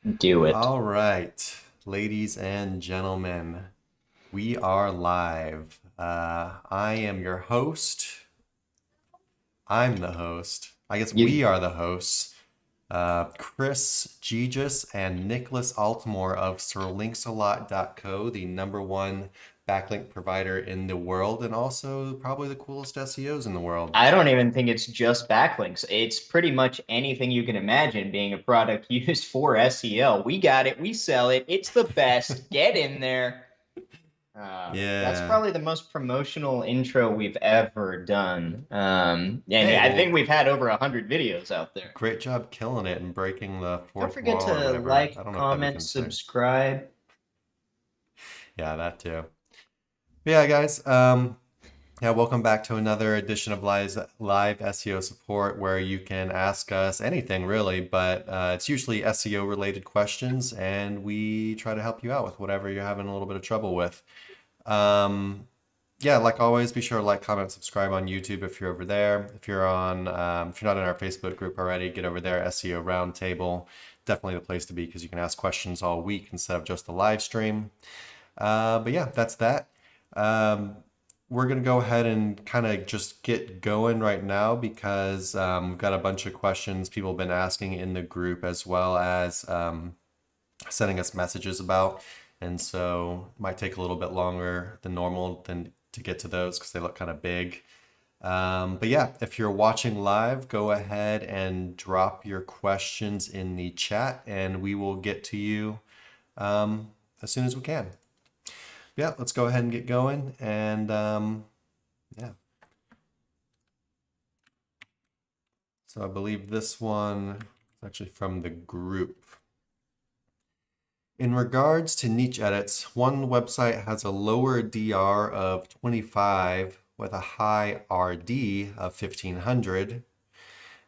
Do it. All right, ladies and gentlemen, we are live. I am your host. I'm the host. I guess we You, are the hosts. Chris Gegis and Nicholas Altimore of sirlinksalot.co, the number one backlink provider in the world, and also probably the coolest SEOs in the world. I don't even think it's just backlinks. It's pretty much anything you can imagine being a product used for SEO. We got it. We sell it. It's the best. Get in there. That's Yeah. probably the most promotional intro we've ever done. And Hey, I think well, we've had over 100 videos out there. great job killing it and breaking the Don't fourth forget wall or to whatever. I like, don't know if that we comment, can say. subscribe. Yeah, that too. But yeah, guys. Yeah, welcome back to another edition of live SEO support where you can ask us anything really, but it's usually SEO related questions, and we try to help you out with whatever you're having a little bit of trouble with. Um, yeah, like always, be sure to like, comment, subscribe on YouTube if you're over there. If you're not in our Facebook group already, get over there. SEO Roundtable, definitely the place to be because you can ask questions all week instead of just the live stream. But yeah, that's that. Um, we're gonna go ahead and kind of just get going right now because we've got a bunch of questions people have been asking in the group as well as sending us messages about. And so it might take a little bit longer than normal than to get to those because they look kind of big. But yeah, if you're watching live, go ahead and drop your questions in the chat and we will get to you as soon as we can. Yeah, let's go ahead and get going. And yeah, so I believe this one is actually from the group. In regards to niche edits, one website has a lower DR of 25 with a high RD of 1500,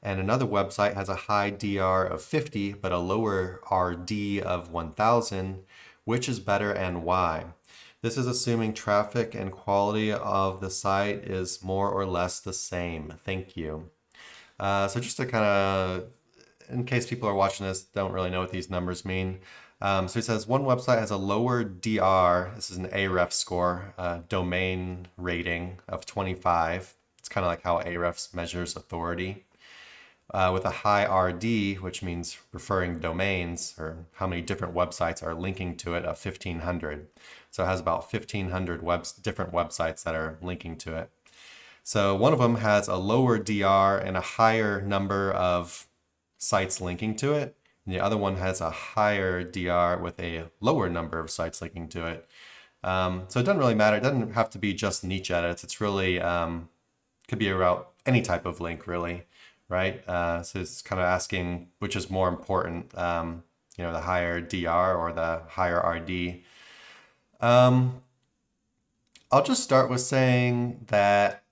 and another website has a high DR of 50 but a lower RD of 1000. Which is better and why? This is assuming traffic and quality of the site is more or less the same. Thank you. So just to kind of, in case people are watching this, don't really know what these numbers mean. So he says one website has a lower DR. This is an Ahrefs score, domain rating of 25. It's kind of like how Ahrefs measures authority. With a high RD, which means referring domains or how many different websites are linking to it, of 1500. So it has about 1500 different websites that are linking to it. So one of them has a lower DR and a higher number of sites linking to it. And the other one has a higher DR with a lower number of sites linking to it. So it doesn't really matter. It doesn't have to be just niche edits. It's really could be about any type of link, really, right? So it's kind of asking which is more important, the higher DR or the higher RD. I'll just start with saying that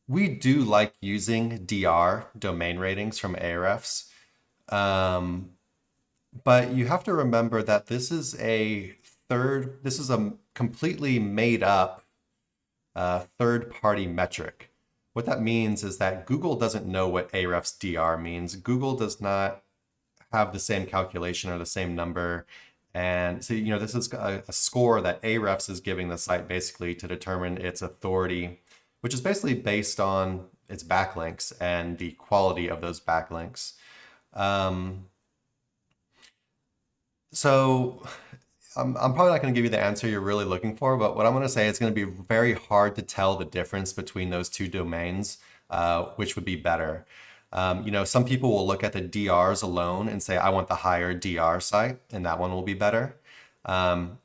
we do like using DR, domain ratings from Ahrefs. Um, but you have to remember that this is a completely made up third party metric. What that means is that Google doesn't know what Ahrefs DR means. Google does not have the same calculation or the same number. And so, this is a score that Ahrefs is giving the site basically to determine its authority, which is basically based on its backlinks and the quality of those backlinks. Um, so I'm probably not going to give you the answer you're really looking for, but what I'm going to say is going to be very hard to tell the difference between those two domains, which would be better. Some people will look at the DRs alone and say, I want the higher DR site, and that one will be better.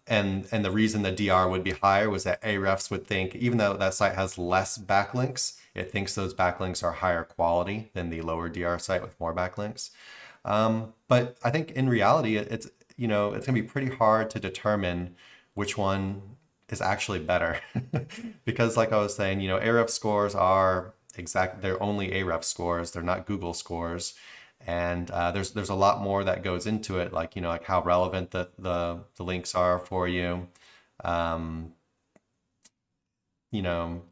And the reason the DR would be higher was that Ahrefs would think, even though that site has less backlinks, it thinks those backlinks are higher quality than the lower DR site with more backlinks. But I think in reality, it's gonna be pretty hard to determine which one is actually better because, like I was saying, Ahrefs scores are they're only Ahrefs scores, they're not Google scores, and there's a lot more that goes into it, like like how relevant the links are for you. Um, you know,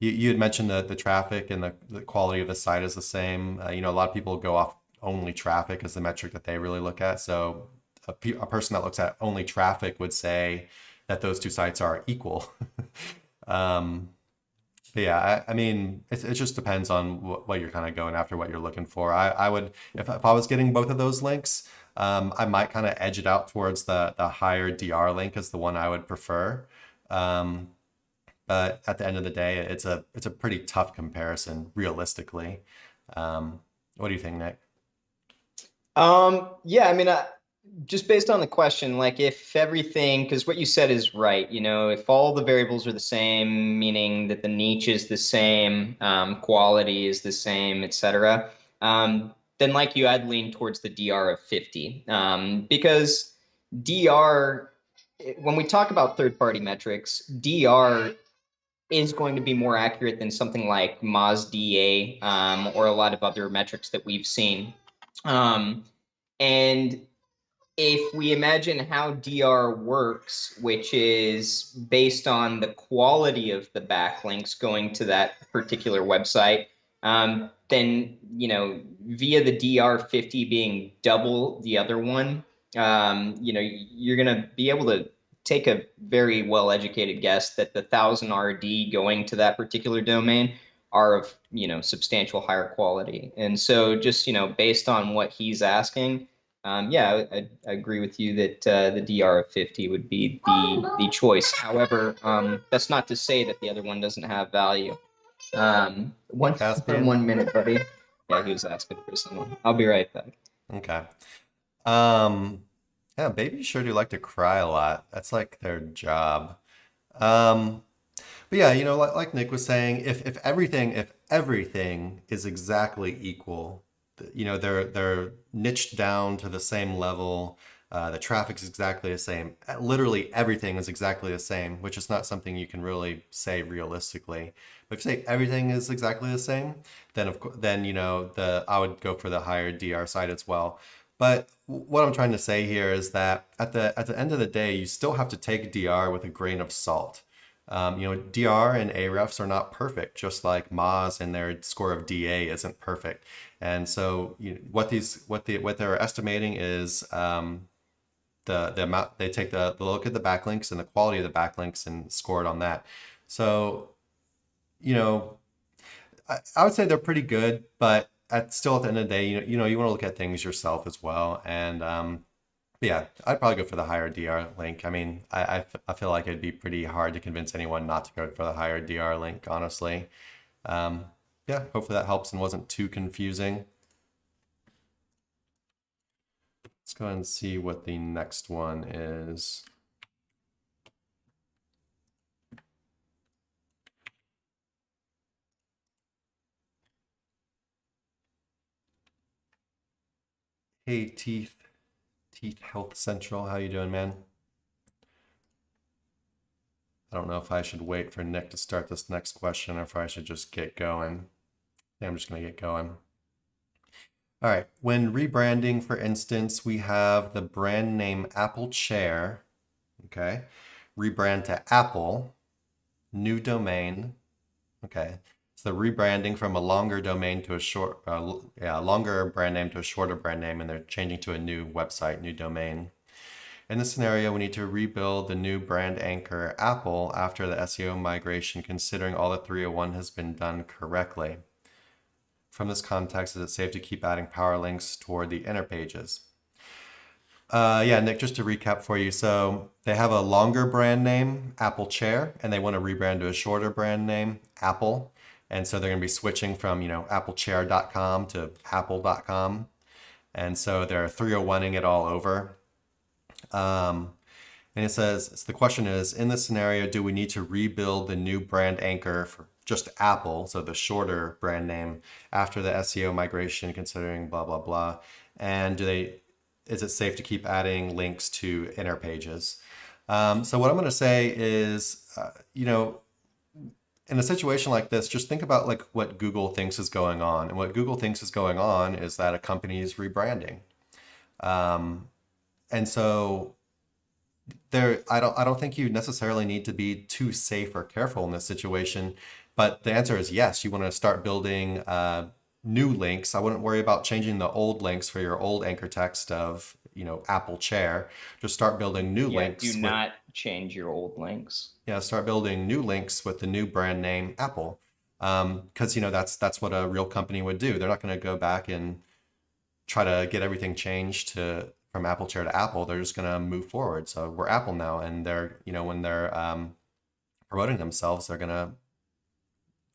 you had mentioned the traffic and the quality of the site is the same. A lot of people go off only traffic as the metric that they really look at. So a person that looks at only traffic would say that those two sites are equal. But yeah, I mean, it just depends on what you're kind of going after, what you're looking for. I would, if I was getting both of those links, I might kind of edge it out towards the higher DR link as the one I would prefer. But at the end of the day, it's a pretty tough comparison, realistically. What do you think, Nick? Yeah, I mean, just based on the question, like if everything, because what you said is right, you know, if all the variables are the same, meaning that the niche is the same, quality is the same, etc., then like you, I'd lean towards the DR of 50, because DR, when we talk about third-party metrics, DR is going to be more accurate than something like MozDA, or a lot of other metrics that we've seen. And if we imagine how DR works, which is based on the quality of the backlinks going to that particular website, then, you know, via the DR50 being double the other one, you know, you're going to be able to take a very well-educated guess that the 1,000 RD going to that particular domain are of, you know, substantial higher quality. And so just, you know, based on what he's asking, yeah, I agree with you that the DR of 50 would be the choice. However, that's not to say that the other one doesn't have value. Hey, Caspian. 1 minute, buddy. Yeah, he was asking for someone. I'll be right back. Okay. Yeah, babies sure do like to cry a lot. That's like their job. But yeah, you know, like Nick was saying, if everything is exactly equal, you know, they're niched down to the same level. The traffic's exactly the same. Literally everything is exactly the same, which is not something you can really say realistically. But if you say everything is exactly the same, then you know, I would go for the higher DR side as well. But what I'm trying to say here is that at the end of the day, you still have to take DR with a grain of salt. You know, DR and Ahrefs are not perfect, just like Moz and their score of DA isn't perfect. And so, you know, what they're estimating is the amount they take the look at the backlinks and the quality of the backlinks and score it on that. So, you know, I would say they're pretty good, but still at the end of the day, you know, you want to look at things yourself as well. And yeah, I'd probably go for the higher DR link. I mean, I feel like it'd be pretty hard to convince anyone not to go for the higher DR link, honestly. Yeah, hopefully that helps and wasn't too confusing. Let's go ahead and see what the next one is. Hey, Teeth Health Central, how you doing, man? I don't know if I should wait for Nick to start this next question or if I should just get going. Yeah, I'm just gonna get going. All right, when rebranding, for instance, we have the brand name Apple Chair, okay? Rebrand to Apple, new domain, okay? So the rebranding from a longer domain to a longer brand name to a shorter brand name, and they're changing to a new website, new domain. In this scenario, we need to rebuild the new brand anchor Apple after the SEO migration, considering all the 301 has been done correctly. From this context, is it safe to keep adding power links toward the inner pages? Yeah, Nick, just to recap for you. So they have a longer brand name, Apple Chair, and they want to rebrand to a shorter brand name, Apple. And so they're going to be switching from, you know, applechair.com to apple.com. And so they're 301ing it all over. And it says, the question is, in this scenario, do we need to rebuild the new brand anchor for just Apple, so the shorter brand name, after the SEO migration, considering blah, blah, blah? And is it safe to keep adding links to inner pages? So what I'm going to say is, you know, in a situation like this, just think about like what Google thinks is going on. And what Google thinks is going on is that a company is rebranding. And so I don't think you necessarily need to be too safe or careful in this situation, but the answer is yes. You want to start building new links. I wouldn't worry about changing the old links for your old anchor text of, Apple chair. Just start building new Yeah, do links with not change your old links. start building new links with the new brand name Apple. Because that's what a real company would do. They're not going to go back and try to get everything changed from Apple chair to Apple. They're just going to move forward. So we're Apple now, and they're when they're promoting themselves, they're going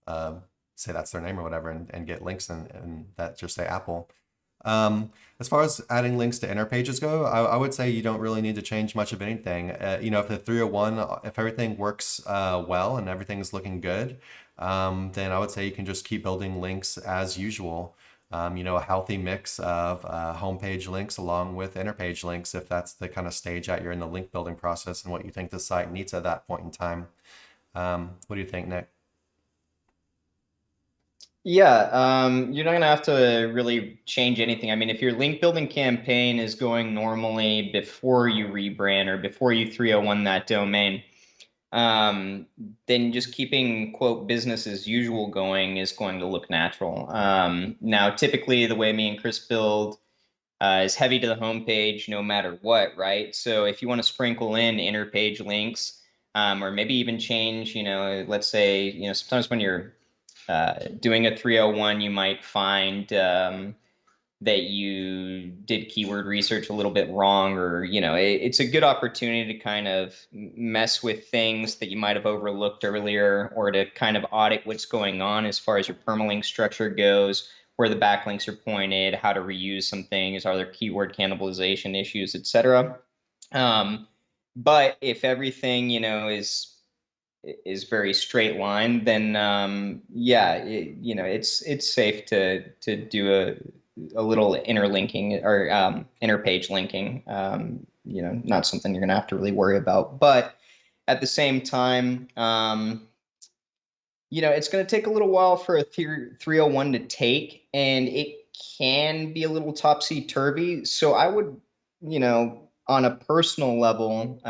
to say that's their name or whatever, and get links and that just say Apple. As far as adding links to inner pages go, I would say you don't really need to change much of anything. If the 301, if everything works well and everything's looking good, then I would say you can just keep building links as usual. A healthy mix of homepage links along with inner page links, if that's the kind of stage that you're in the link building process and what you think the site needs at that point in time. What do you think, Nick? Yeah, you're not gonna have to really change anything. I mean, if your link building campaign is going normally before you rebrand or before you 301 that domain, then just keeping quote business as usual going is going to look natural. Now, typically the way me and Chris build is heavy to the homepage no matter what, right? So if you want to sprinkle in inner page links, or maybe even change, let's say, sometimes when you're doing a 301, you might find that you did keyword research a little bit wrong, or it's a good opportunity to kind of mess with things that you might have overlooked earlier, or to kind of audit what's going on as far as your permalink structure goes, where the backlinks are pointed, how to reuse some things, are there keyword cannibalization issues, etc. But if everything is very straight line, then it's safe to do a little interlinking or inner page linking. Not something you're gonna have to really worry about. But at the same time, it's gonna take a little while for a 301 to take, and it can be a little topsy-turvy. So I would, on a personal level,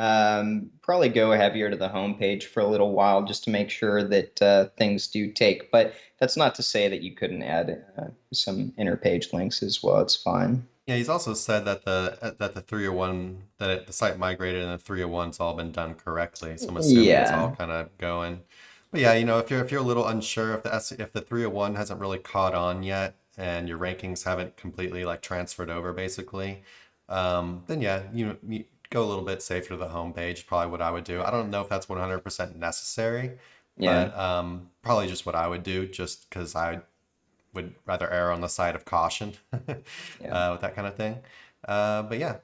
probably go heavier to the homepage for a little while just to make sure that things do take. But that's not to say that you couldn't add some inner page links as well. It's fine. Yeah, he's also said that the 301 the site migrated and the 301's all been done correctly. So I'm assuming it's all Yeah. kind of going. But yeah, if you're a little unsure if the 301 hasn't really caught on yet and your rankings haven't completely like transferred over basically, then yeah, you go a little bit safer to the homepage. Probably what I would do. I don't know if that's 100% necessary, Yeah. but probably just what I would do, just because I would rather err on the side of caution Yeah. with that kind of thing. But yeah,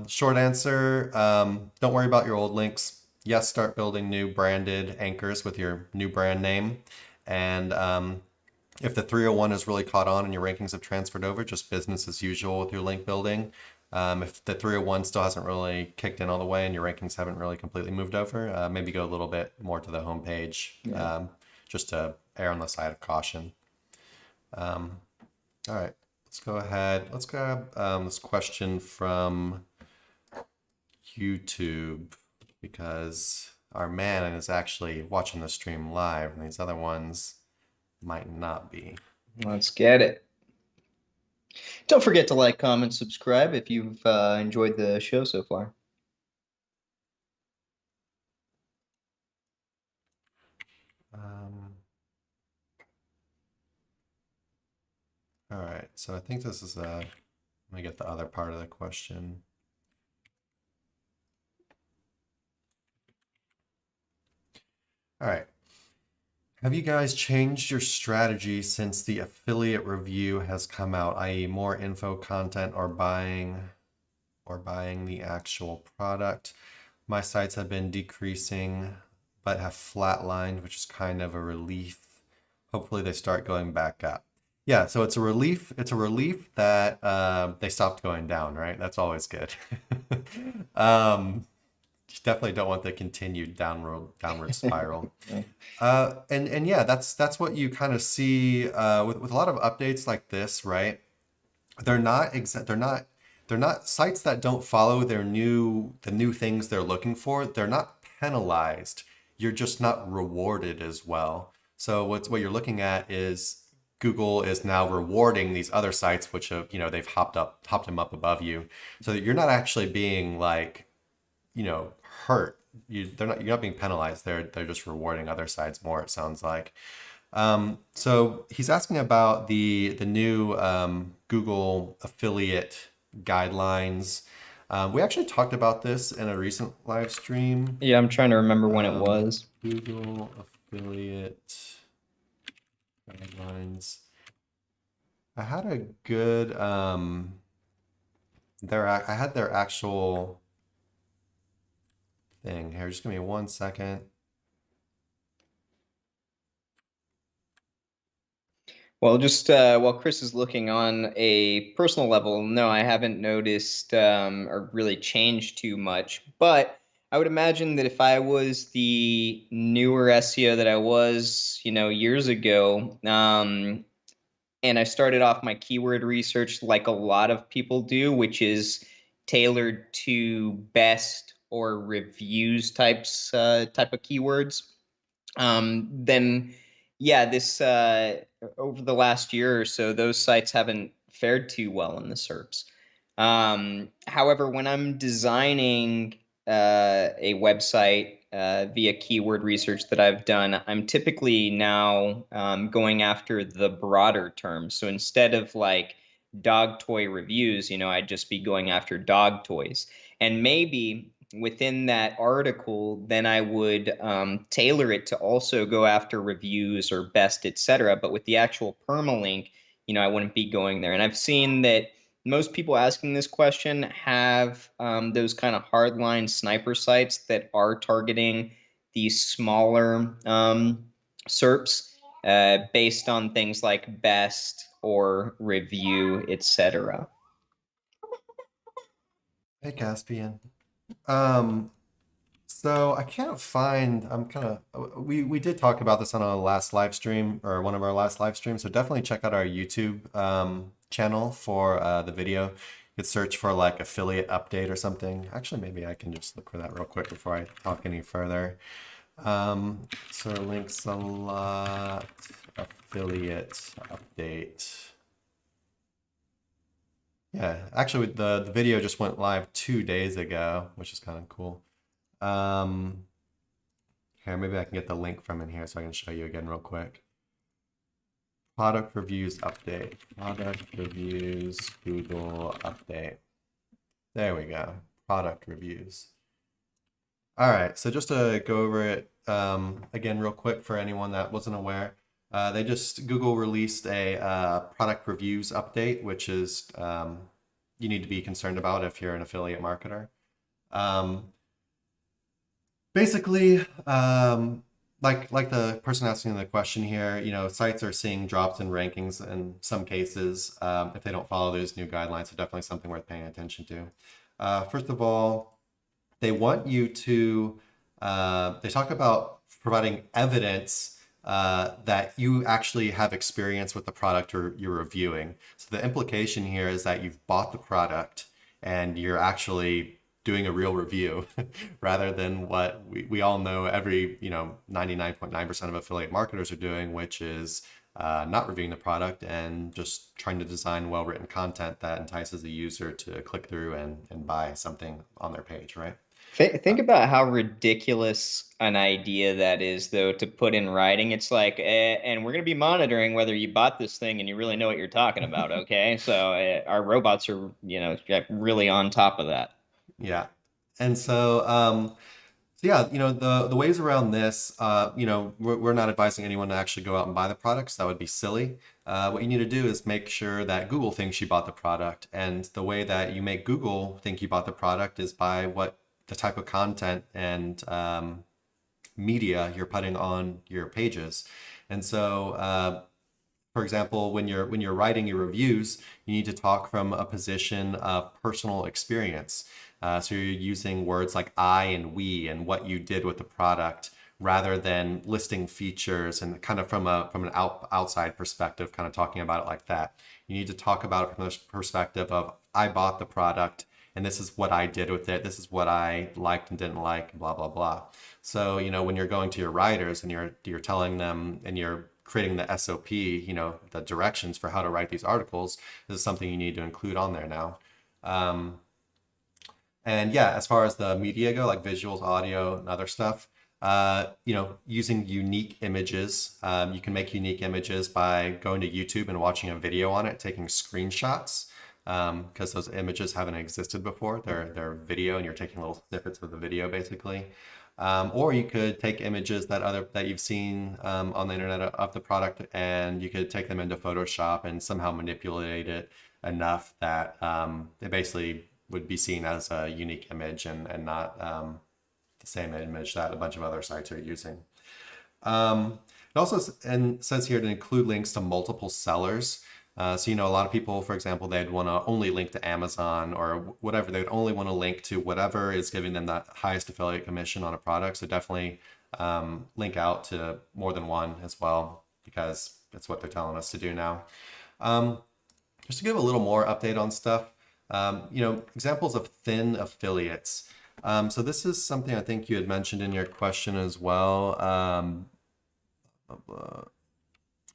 short answer, don't worry about your old links. Yes, start building new branded anchors with your new brand name. And if the 301 has really caught on and your rankings have transferred over, just business as usual with your link building. If the 301 still hasn't really kicked in all the way and your rankings haven't really completely moved over, maybe go a little bit more to the homepage, just to err on the side of caution. All right, let's go ahead. Let's grab this question from YouTube, because our man is actually watching the stream live and these other ones might not be. Let's get it. Don't forget to like, comment, subscribe if you've enjoyed the show so far. All right, so I think this is let me get the other part of the question. All right. Have you guys changed your strategy since the affiliate review has come out, i.e. more info content or buying the actual product? My sites have been decreasing but have flatlined, which is kind of a relief. Hopefully they start going back up. Yeah, so it's a relief. It's a relief that they stopped going down, right? That's always good. You definitely don't want the continued downward spiral. And yeah, that's what you kind of see with a lot of updates like this, right? They're not sites that don't follow the new things they're looking for. They're not penalized. You're just not rewarded as well. So what you're looking at is Google is now rewarding these other sites which have, they've hopped them up above you, so that you're not actually being like, hurt. You're not being penalized. They're just rewarding other sites more, it sounds like. So he's asking about the new Google affiliate guidelines. We actually talked about this in a recent live stream. Yeah, I'm trying to remember when it was. Google affiliate guidelines. I had a good I had their actual thing here. Just give me 1 second. Well, just while Chris is looking, on a personal level, no, I haven't noticed or really changed too much. But I would imagine that if I was the newer SEO that I was, years ago, and I started off my keyword research like a lot of people do, which is tailored to best or reviews type of keywords, then yeah, this over the last year or so, those sites haven't fared too well in the SERPs. However, when I'm designing a website via keyword research that I've done, I'm typically now going after the broader terms. So instead of like dog toy reviews, I'd just be going after dog toys. And maybe within that article, then I would tailor it to also go after reviews or best, etc. But with the actual permalink, I wouldn't be going there. And I've seen that most people asking this question have those kind of hardline sniper sites that are targeting these smaller SERPs based on things like best or review, etc. Hey, Caspian. So I can't find, we did talk about this on our last live stream, or one of our last live streams. So definitely check out our YouTube channel for the video. You could search for like affiliate update or something. Actually, maybe I can just look for that real quick before I talk any further. So links a lot, affiliate update. Yeah, actually the video just went live 2 days ago, which is kind of cool. Here, maybe I can get the link from in here so I can show you again real quick. Product reviews update. Product reviews Google update. There we go. Product reviews. All right, so just to go over it again real quick for anyone that wasn't aware, Google released a product reviews update, which is you need to be concerned about if you're an affiliate marketer. Basically, like the person asking the question here, sites are seeing drops in rankings in some cases if they don't follow those new guidelines. So definitely something worth paying attention to. First of all, they want you to, they talk about providing evidence that you actually have experience with the product you're reviewing. So the implication here is that you've bought the product and you're actually doing a real review rather than what we all know every 99.9% of affiliate marketers are doing, which is not reviewing the product and just trying to design well-written content that entices the user to click through and buy something on their page, right? Think about how ridiculous an idea that is, though, to put in writing. It's like, and we're going to be monitoring whether you bought this thing and you really know what you're talking about, okay? So our robots are, really on top of that. Yeah. And so, yeah, the ways around this, we're not advising anyone to actually go out and buy the products. That would be silly. What you need to do is make sure that Google thinks you bought the product. And the way that you make Google think you bought the product is by the type of content and media you're putting on your pages. And so, for example, when you're writing your reviews, you need to talk from a position of personal experience. So you're using words like I and we and what you did with the product rather than listing features and kind of from an outside perspective, kind of talking about it like that. You need to talk about it from the perspective of I bought the product and this is what I did with it. This is what I liked and didn't like, blah, blah, blah. So, when you're going to your writers and you're telling them and you're creating the SOP, the directions for how to write these articles, this is something you need to include on there now. And yeah, as far as the media go, like visuals, audio, and other stuff, using unique images. You can make unique images by going to YouTube and watching a video on it, taking screenshots, because those images haven't existed before. They're video, and you're taking little snippets of the video, basically. Or you could take images that you've seen on the internet of the product, and you could take them into Photoshop and somehow manipulate it enough that it basically would be seen as a unique image and not the same image that a bunch of other sites are using. It also says here to include links to multiple sellers. So, a lot of people, for example, they'd want to only link to Amazon or whatever. They'd only want to link to whatever is giving them the highest affiliate commission on a product. So definitely link out to more than one as well, because that's what they're telling us to do now. Just to give a little more update on stuff, examples of thin affiliates. So this is something I think you had mentioned in your question as well.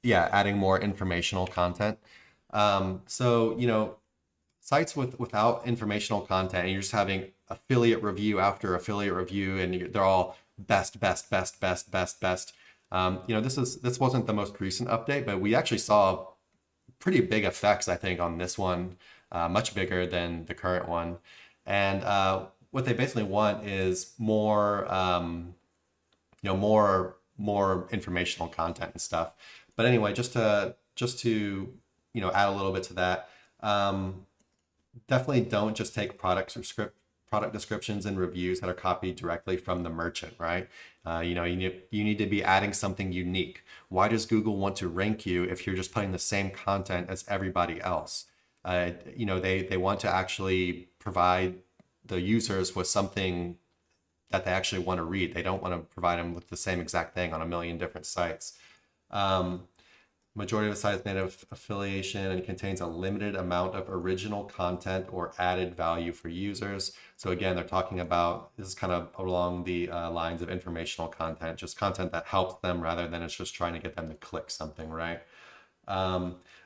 Adding more informational content. So, sites without informational content, and you're just having affiliate review after affiliate review, and they're all best. This wasn't the most recent update, but we actually saw pretty big effects, I think, on this one, much bigger than the current one. And what they basically want is more, more informational content and stuff. But anyway, just to add a little bit to that, definitely don't just take product descriptions and reviews that are copied directly from the merchant, right? You need to be adding something unique. Why does Google want to rank you if you're just putting the same content as everybody else? They want to actually provide the users with something that they actually want to read. They don't want to provide them with the same exact thing on a million different sites. Majority of the site is made of affiliation and contains a limited amount of original content or added value for users. So again, they're talking about, this is kind of along the lines of informational content, just content that helps them rather than it's just trying to get them to click something, right?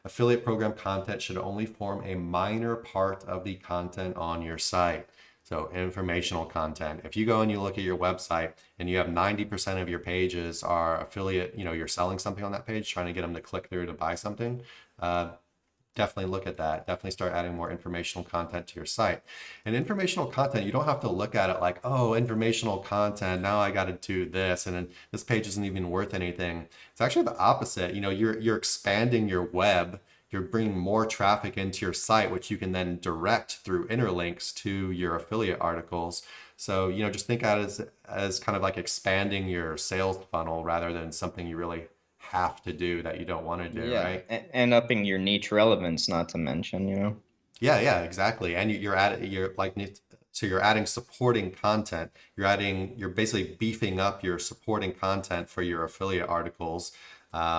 Affiliate program content should only form a minor part of the content on your site. So informational content. If you go and you look at your website and you have 90% of your pages are affiliate, you're selling something on that page, trying to get them to click through to buy something, definitely look at that. Definitely start adding more informational content to your site. And informational content, you don't have to look at it like, oh, informational content, now I got to do this, and then this page isn't even worth anything. It's actually the opposite. You're expanding your web. You're bringing more traffic into your site, which you can then direct through interlinks to your affiliate articles. So, just think of it as kind of like expanding your sales funnel rather than something you really have to do that you don't want to do, right? And upping your niche relevance, not to mention, Yeah, exactly. And you're adding supporting content. You're basically beefing up your supporting content for your affiliate articles,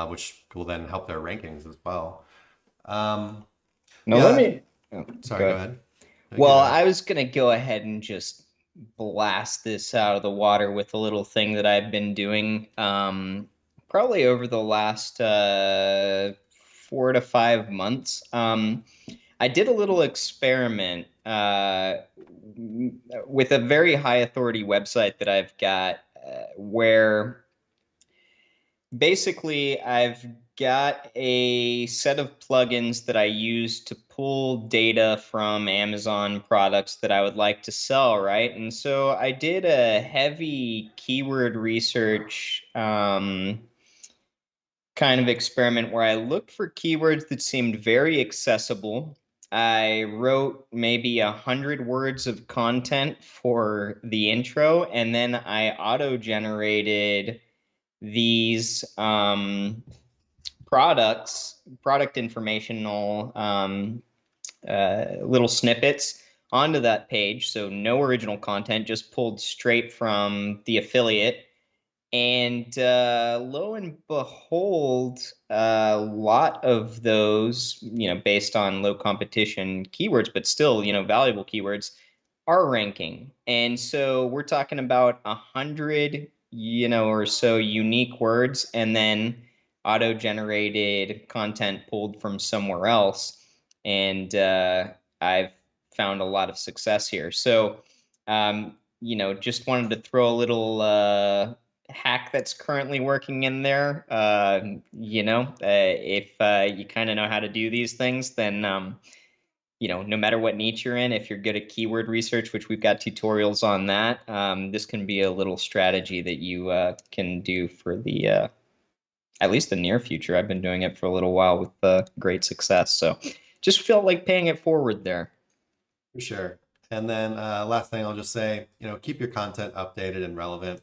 which will then help their rankings as well. Let me. Sorry, go ahead. Well, I was gonna go ahead and just blast this out of the water with a little thing that I've been doing, probably over the last 4 to 5 months. I did a little experiment with a very high authority website that I've got, where basically I've got a set of plugins that I use to pull data from Amazon products that I would like to sell, right? And so I did a heavy keyword research kind of experiment where I looked for keywords that seemed very accessible. I wrote maybe 100 words of content for the intro, and then I auto-generated these product informational little snippets onto that page. So no original content, just pulled straight from the affiliate. And lo and behold, a lot of those, based on low competition keywords, but still, valuable keywords, are ranking. And so we're talking about 100, or so unique words, and then auto-generated content pulled from somewhere else, and I've found a lot of success here. So, just wanted to throw a little hack that's currently working in there. If you kind of know how to do these things, then no matter what niche you're in, if you're good at keyword research, which we've got tutorials on that, this can be a little strategy that you can do for the at least the near future. I've been doing it for a little while with great success. So just felt like paying it forward there. For sure. And then last thing I'll just say, keep your content updated and relevant.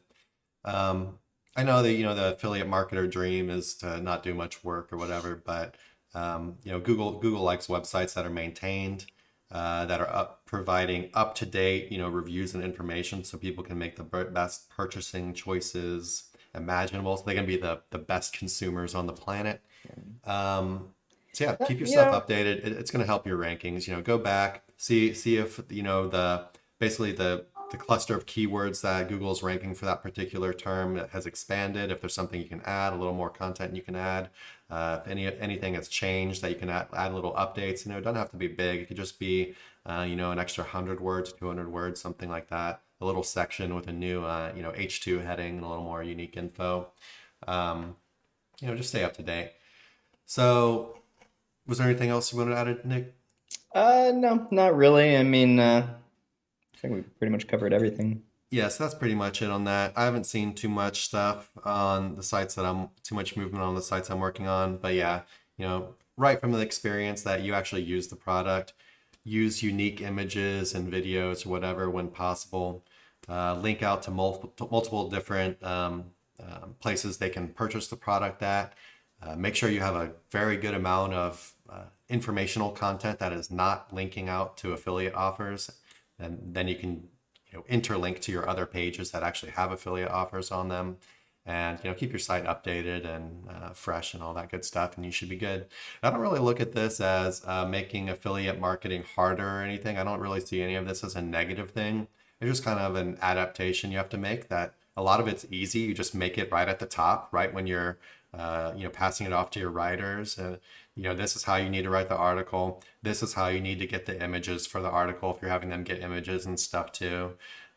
I know that, the affiliate marketer dream is to not do much work or whatever, but Google likes websites that are maintained, that are providing up-to-date, reviews and information so people can make the best purchasing choices imaginable. So they can be the best consumers on the planet. So yeah, keep your stuff updated. It's going to help your rankings. Go back, see if basically the cluster of keywords that Google's ranking for that particular term has expanded. If there's something you can add, a little more content you can add. If anything has changed that you can add little updates. It doesn't have to be big. It could just be an extra 100 words, 200 words, something like that. A little section with a new H2 heading and a little more unique info. Just stay up to date. So, was there anything else you wanted to add, Nick? No, not really. I mean, I think we pretty much covered everything. Yeah, so that's pretty much it on that. I haven't seen too much stuff on the sites too much movement on the sites I'm working on. But yeah, right from the experience that you actually use the product, use unique images and videos or whatever when possible. Link out to multiple different places they can purchase the product at. Make sure you have a very good amount of informational content that is not linking out to affiliate offers, and then you can interlink to your other pages that actually have affiliate offers on them, and keep your site updated and fresh and all that good stuff, and you should be good. I don't really look at this as making affiliate marketing harder or anything. I don't really see any of this as a negative thing. It's just kind of an adaptation you have to make. That a lot of it's easy. You just make it right at the top, right when you're passing it off to your writers. This is how you need to write the article. This is how you need to get the images for the article if you're having them get images and stuff too.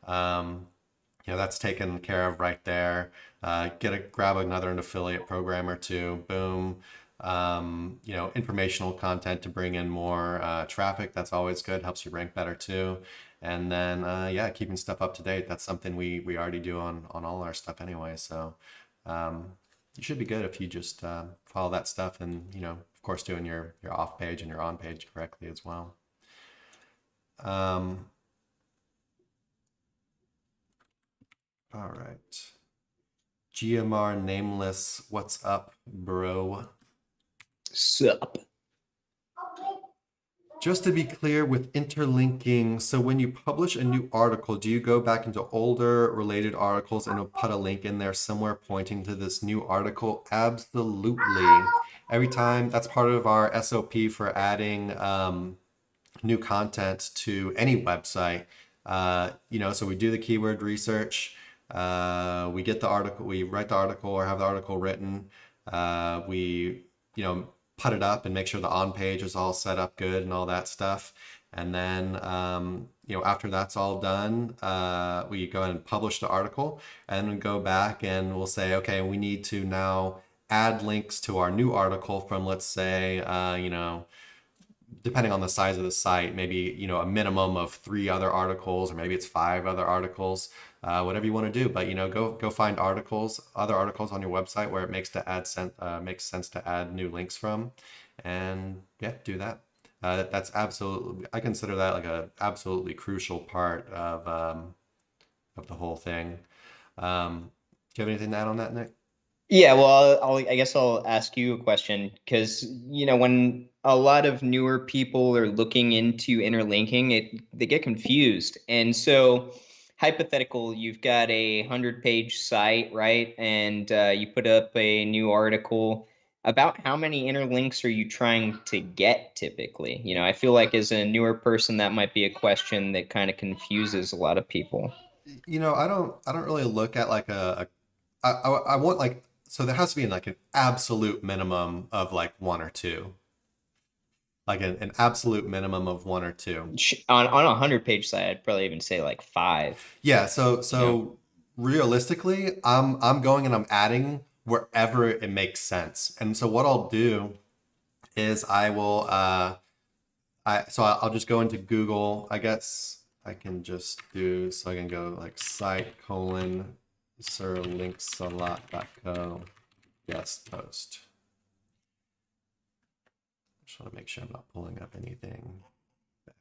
That's taken care of right there. Grab another affiliate program or two. Boom. Informational content to bring in more traffic. That's always good. Helps you rank better too. And then keeping stuff up to date. That's something we already do on all our stuff anyway. So you should be good if you just follow that stuff, and of course doing your off page and your on page correctly as well. All right. GMR Nameless, what's up, bro? Sup. Just to be clear with interlinking, so when you publish a new article, do you go back into older related articles and put a link in there somewhere pointing to this new article? Absolutely. Every time, that's part of our SOP for adding new content to any website. So we do the keyword research, we get the article, we write the article or have the article written, we put it up and make sure the on page is all set up good and all that stuff. And then, after that's all done, we go ahead and publish the article, and we go back and we'll say, okay, we need to now add links to our new article from, let's say, depending on the size of the site, maybe, a minimum of 3 other articles, or maybe it's 5 other articles, whatever you want to do. But, go find other articles on your website where it makes sense to add new links from, and do that. That's absolutely, I consider that like a absolutely crucial part of the whole thing. Do you have anything to add on that, Nick? Yeah, well, I guess I'll ask you a question, because when a lot of newer people are looking into interlinking, they get confused. And so, hypothetical, you've got a 100-page site, right? And you put up a new article. About how many interlinks are you trying to get typically? I feel like as a newer person, that might be a question that kind of confuses a lot of people. I don't really look at like I want like so there has to be like an absolute minimum of like one or two, like an absolute minimum of one or two. On a 100-page site, I'd probably even say like 5. Yeah, so You know, realistically, I'm going and I'm adding wherever it makes sense. And so what I'll do is I will I'll just go into Google. I guess I can just do, so I can go like site colon sirlinksalot.co guest post. Just want to make sure I'm not pulling up anything bad.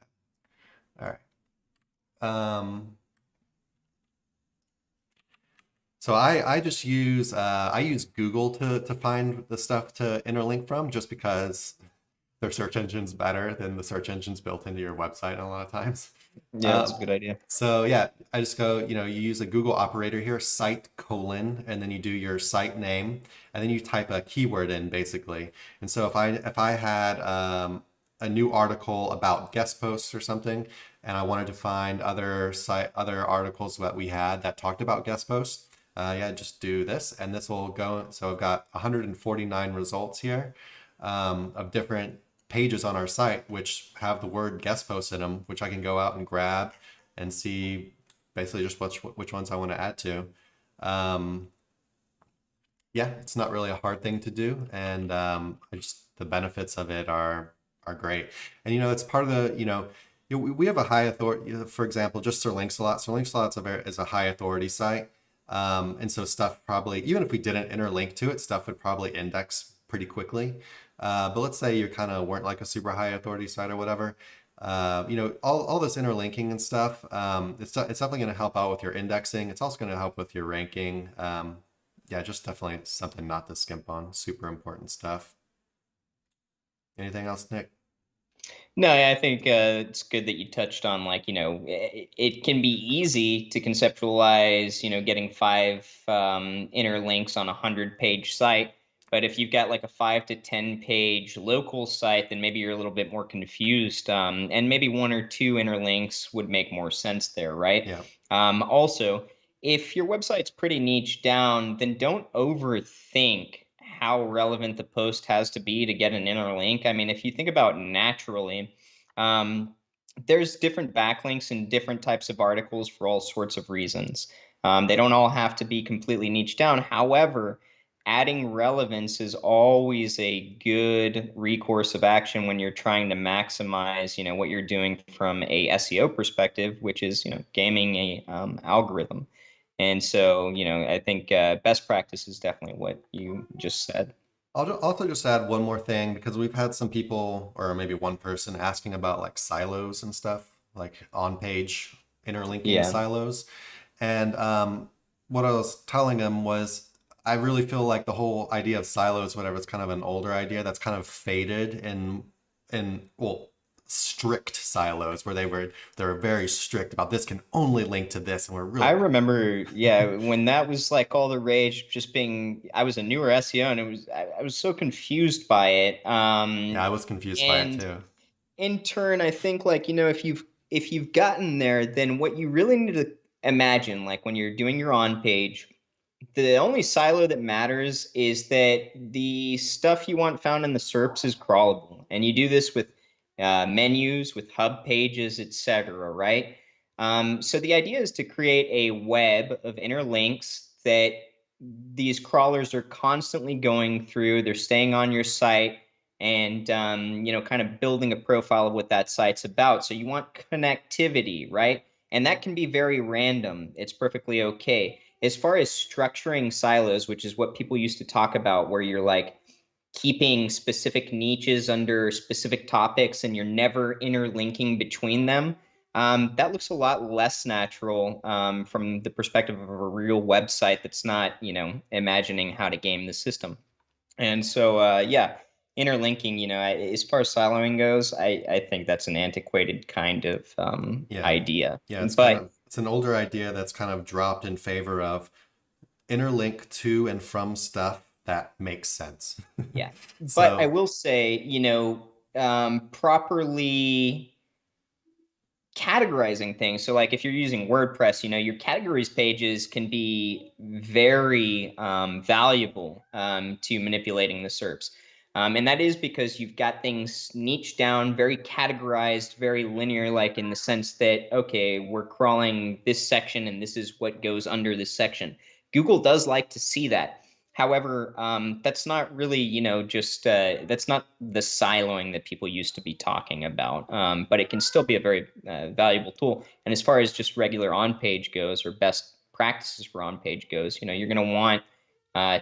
All right. So I just use I use Google to find the stuff to interlink from, just because their search engine's better than the search engines built into your website a lot of times. yeah, that's a good idea. So yeah, I just go, you use a Google operator here, site colon, and then you do your site name, and then you type a keyword in basically. And so if I had a new article about guest posts or something, and I wanted to find other articles that we had that talked about guest posts, yeah, just do this, and this will go. So I've got 149 results here of different pages on our site which have the word guest post in them, which I can go out and grab and see basically just which ones I want to add to. Yeah, it's not really a hard thing to do, and the benefits of it are great. And it's part of the we have a high authority. For example, just Sir Links-a-Lot. Sir Links-a-Lot is a high authority site, and so stuff probably, even if we didn't interlink to it, stuff would probably index pretty quickly. But let's say you kind of weren't like a super high authority site or whatever. All this interlinking and stuff, it's definitely going to help out with your indexing. It's also going to help with your ranking. Yeah, just definitely something not to skimp on. Super important stuff. Anything else, Nick? No, I think it's good that you touched on, like, it can be easy to conceptualize, getting 5 interlinks on a 100-page site. But if you've got like a 5 to 10-page local site, then maybe you're a little bit more confused. And maybe 1 or 2 interlinks would make more sense there, right? Yeah. Also, if your website's pretty niche down, then don't overthink how relevant the post has to be to get an interlink. I mean, if you think about naturally, um, there's different backlinks and different types of articles for all sorts of reasons. They don't all have to be completely niche down. However, adding relevance is always a good recourse of action when you're trying to maximize, what you're doing from a SEO perspective, which is, gaming a algorithm. And so, I think best practice is definitely what you just said. I'll also just add one more thing, because we've had some people, or maybe one person, asking about like silos and stuff, like on-page interlinking Yeah. silos. And what I was telling them was, I really feel like the whole idea of silos, whatever, it's kind of an older idea that's kind of faded in well, strict silos, where they're very strict about this can only link to this, and we're I really remember, yeah, when that was like all the rage, just I was a newer SEO, and I was so confused by it. yeah, I was confused by it And too. in turn, I think, like, if you've gotten there, then what you really need to imagine, like when you're doing your on page, the only silo that matters is that the stuff you want found in the SERPs is crawlable, and you do this with menus, with hub pages, etc. Right? So the idea is to create a web of interlinks that these crawlers are constantly going through. They're staying on your site, and kind of building a profile of what that site's about. So you want connectivity, right? And that can be very random. It's perfectly okay. As far as structuring silos, which is what people used to talk about, where you're like keeping specific niches under specific topics and you're never interlinking between them, that looks a lot less natural from the perspective of a real website that's not, imagining how to game the system. And so, yeah, interlinking, as far as siloing goes, I think that's an antiquated kind of Yeah. idea. Yeah, But it's an older idea that's kind of dropped in favor of interlink to and from stuff that makes sense. yeah, but I So, will say, properly categorizing things. So like if you're using WordPress, your categories pages can be very valuable to manipulating the SERPs. And that is because you've got things niched down, very categorized, very linear, like in the sense that, okay, we're crawling this section and this is what goes under this section. Google does like to see that. However, that's not really, just that's not the siloing that people used to be talking about. But it can still be a very valuable tool. And as far as just regular on-page goes, or best practices for on-page goes, you're going to want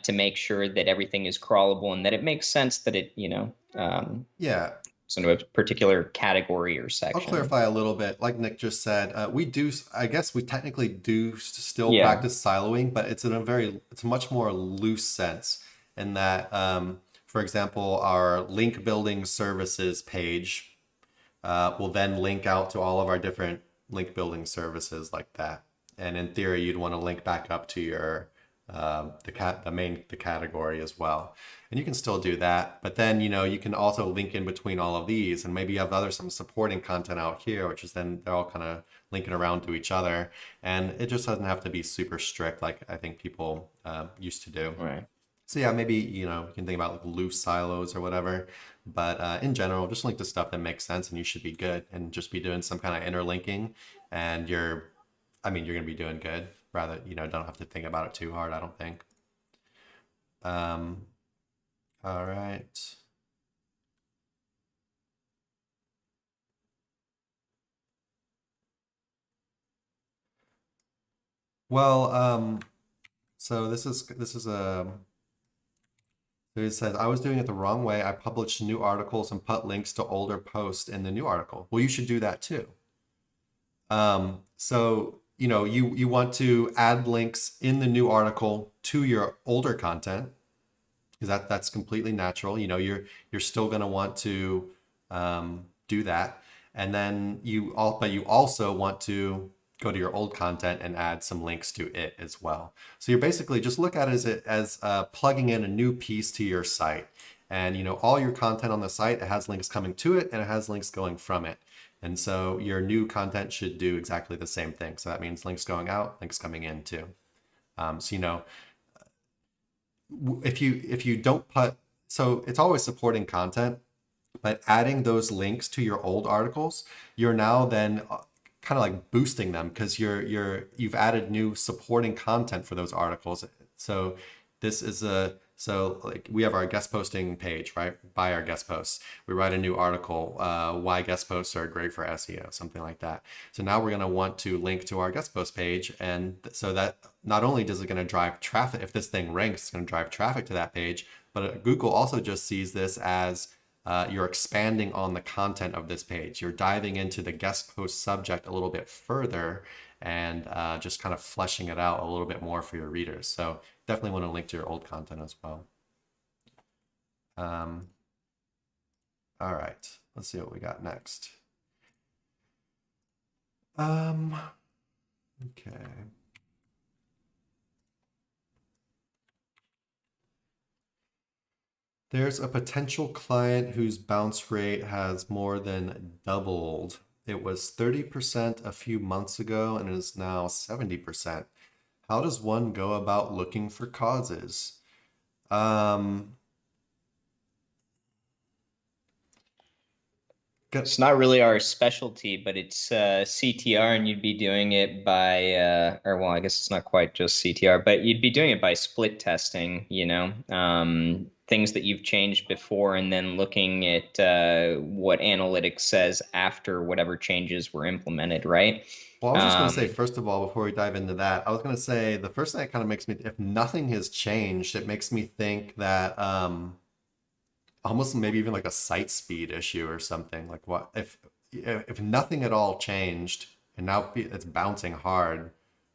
to make sure that everything is crawlable and that it makes sense that it, Yeah. into a particular category or I'll section. clarify a little bit. Like Nick just said, I guess we technically do still Yeah. practice siloing, but it's it's a much more loose sense in that, for example, our link building services page will then link out to all of our different link building services like that. And in theory, you'd want to link back up to your the category as well. And you can still do that, but then you can also link in between all of these, and maybe you have some supporting content out here, which is then they're all kind of linking around to each other, and it just doesn't have to be super strict like I think people used to do. Right. So yeah, maybe you can think about like loose silos or whatever, but in general, just link to stuff that makes sense, and you should be good, and just be doing some kind of interlinking, and you're gonna be doing good. Rather, don't have to think about it too hard, I don't think. All right. Well, so this is it says, I was doing it the wrong way. I published new articles and put links to older posts in the new article. Well, you should do that too. So you want to add links in the new article to your older content, because that's completely natural. You're still going to want to do that, and then but you also want to go to your old content and add some links to it as well. So you're basically just look at it as plugging in a new piece to your site, and all your content on the site, it has links coming to it and it has links going from it. And so your new content should do exactly the same thing. So that means links going out, links coming in too. So if you don't so it's always supporting content, but adding those links to your old articles, you're now then kind of like boosting them, because you've added new supporting content for those articles. So this is like we have our guest posting page, right? By our guest posts, we write a new article, why guest posts are great for SEO, something like that. So now we're going to want to link to our guest post page, and so that not only does it going to drive traffic, if this thing ranks, it's going to drive traffic to that page, but Google also just sees this as you're expanding on the content of this page. You're diving into the guest post subject a little bit further, and just kind of fleshing it out a little bit more for your readers. So definitely want to link to your old content as well. All right, let's see what we got next. Okay. There's a potential client whose bounce rate has more than doubled. It was 30% a few months ago and is now 70%. How does one go about looking for causes? It's not really our specialty, but it's CTR, and you'd be doing it by, or well, I guess it's not quite just CTR, but you'd be doing it by split testing, things that you've changed before, and then looking at what analytics says after whatever changes were implemented, right? Well, I was just going to say, first of all, before we dive into that, I was going to say the first thing that kind of makes me, if nothing has changed, it makes me think that almost maybe even like a site speed issue or something. Like what if nothing at all changed and now it's bouncing hard?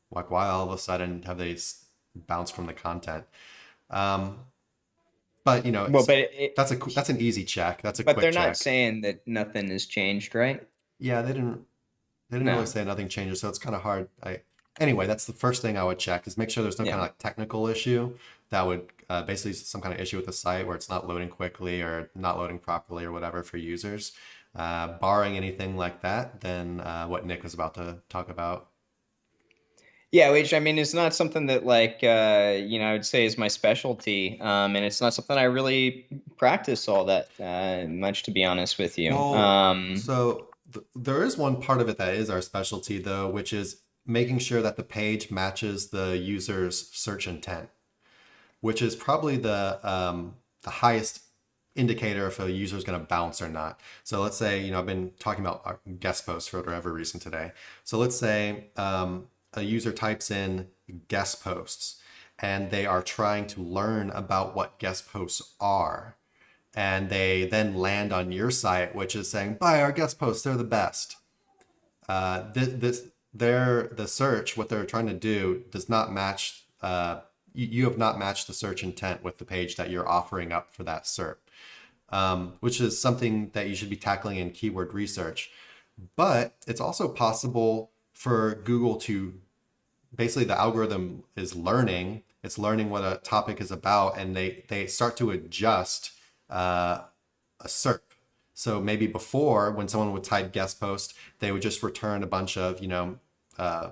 Like why all of a sudden have they bounced from the content? But well, that's an easy check. That's a quick check. But they're not saying that nothing has changed, right? Yeah, they didn't really say nothing changes, so it's kind of hard. Anyway, that's the first thing I would check, is make sure there's no kind of like technical issue that would basically some kind of issue with the site where it's not loading quickly or not loading properly or whatever for users. barring anything like that, then what Nick was about to talk about. Yeah, which I mean is not something that like I would say is my specialty, and it's not something I really practice all that much, to be honest with you. Well, so there is one part of it that is our specialty, though, which is making sure that the page matches the user's search intent, which is probably the highest indicator if a user is going to bounce or not. So let's say, I've been talking about our guest posts for whatever reason today. So let's say a user types in guest posts and they are trying to learn about what guest posts are. And they then land on your site, which is saying, buy our guest posts, they're the best. The search, what they're trying to do does not match, you have not matched the search intent with the page that you're offering up for that SERP, which is something that you should be tackling in keyword research. But it's also possible for Google to, basically the algorithm is learning, it's learning what a topic is about, and they start to adjust a SERP. So maybe before, when someone would type guest post, they would just return a bunch of,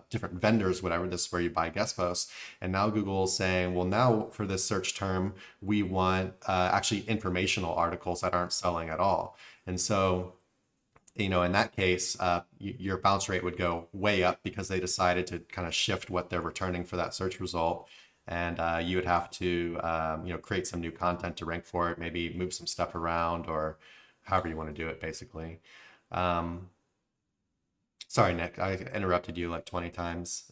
different vendors, whatever, this is where you buy guest posts. And now Google is saying, well, now for this search term, we want actually informational articles that aren't selling at all. And so, in that case, your bounce rate would go way up because they decided to kind of shift what they're returning for that search result. And you would have to, create some new content to rank for it, maybe move some stuff around or however you want to do it, basically. Sorry, Nick, I interrupted you like 20 times.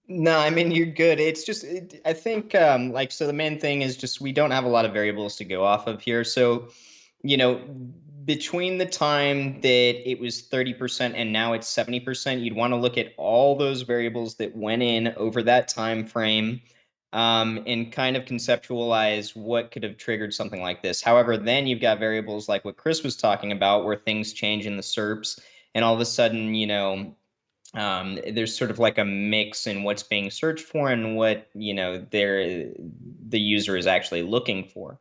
No, I mean, you're good. It's just, I think, so the main thing is just we don't have a lot of variables to go off of here. So, between the time that it was 30% and now it's 70%, you'd want to look at all those variables that went in over that time frame, and kind of conceptualize what could have triggered something like this. However, then you've got variables like what Chris was talking about, where things change in the SERPs, and all of a sudden, there's sort of like a mix in what's being searched for and what the user is actually looking for.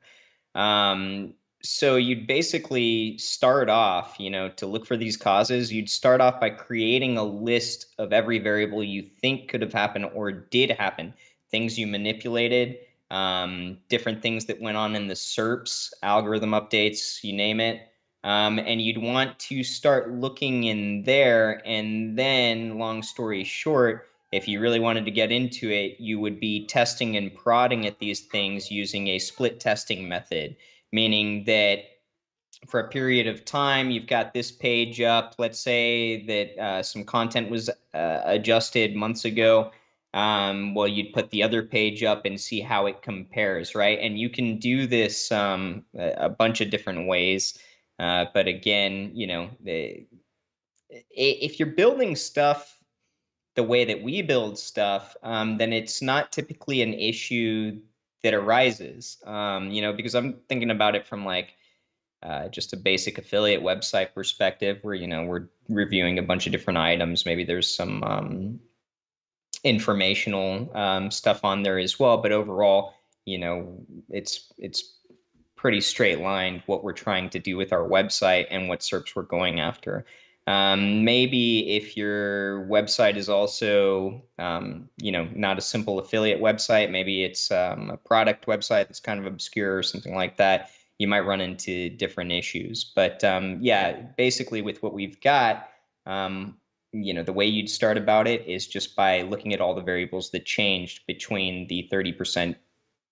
So you'd basically start off, to look for these causes, you'd start off by creating a list of every variable you think could have happened or did happen, things you manipulated, different things that went on in the SERPs, algorithm updates, you name it. And you'd want to start looking in there. And then, long story short, if you really wanted to get into it, you would be testing and prodding at these things using a split testing method, meaning that for a period of time, you've got this page up. Let's say that some content was adjusted months ago. Well, you'd put the other page up and see how it compares, right? And you can do this a bunch of different ways. But again, if you're building stuff the way that we build stuff, then it's not typically an issue that arises, because I'm thinking about it from like just a basic affiliate website perspective where, we're reviewing a bunch of different items. Maybe there's some informational stuff on there as well. But overall, it's pretty straight line what we're trying to do with our website and what SERPs we're going after. Maybe if your website is also, not a simple affiliate website, maybe it's a product website that's kind of obscure or something like that, you might run into different issues. But basically with what we've got, the way you'd start about it is just by looking at all the variables that changed between the 30%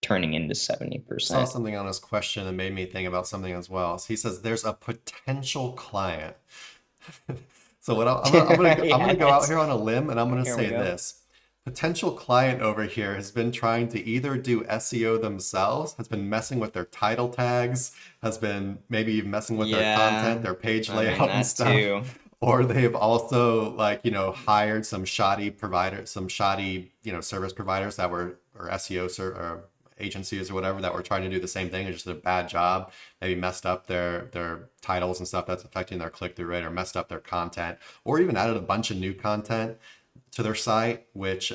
turning into 70%. Saw something on his question and made me think about something as well. So he says there's a potential client. So what I'm gonna go out here on a limb and I'm gonna say this. Potential client over here has been trying to either do SEO themselves, has been messing with their title tags, has been maybe even messing with their content, their page layout and stuff. Too. Or they've also hired some shoddy providers, service providers that were, or SEO or agencies or whatever, that were trying to do the same thing and just did a bad job, maybe messed up their titles and stuff that's affecting their click-through rate, or messed up their content, or even added a bunch of new content to their site, which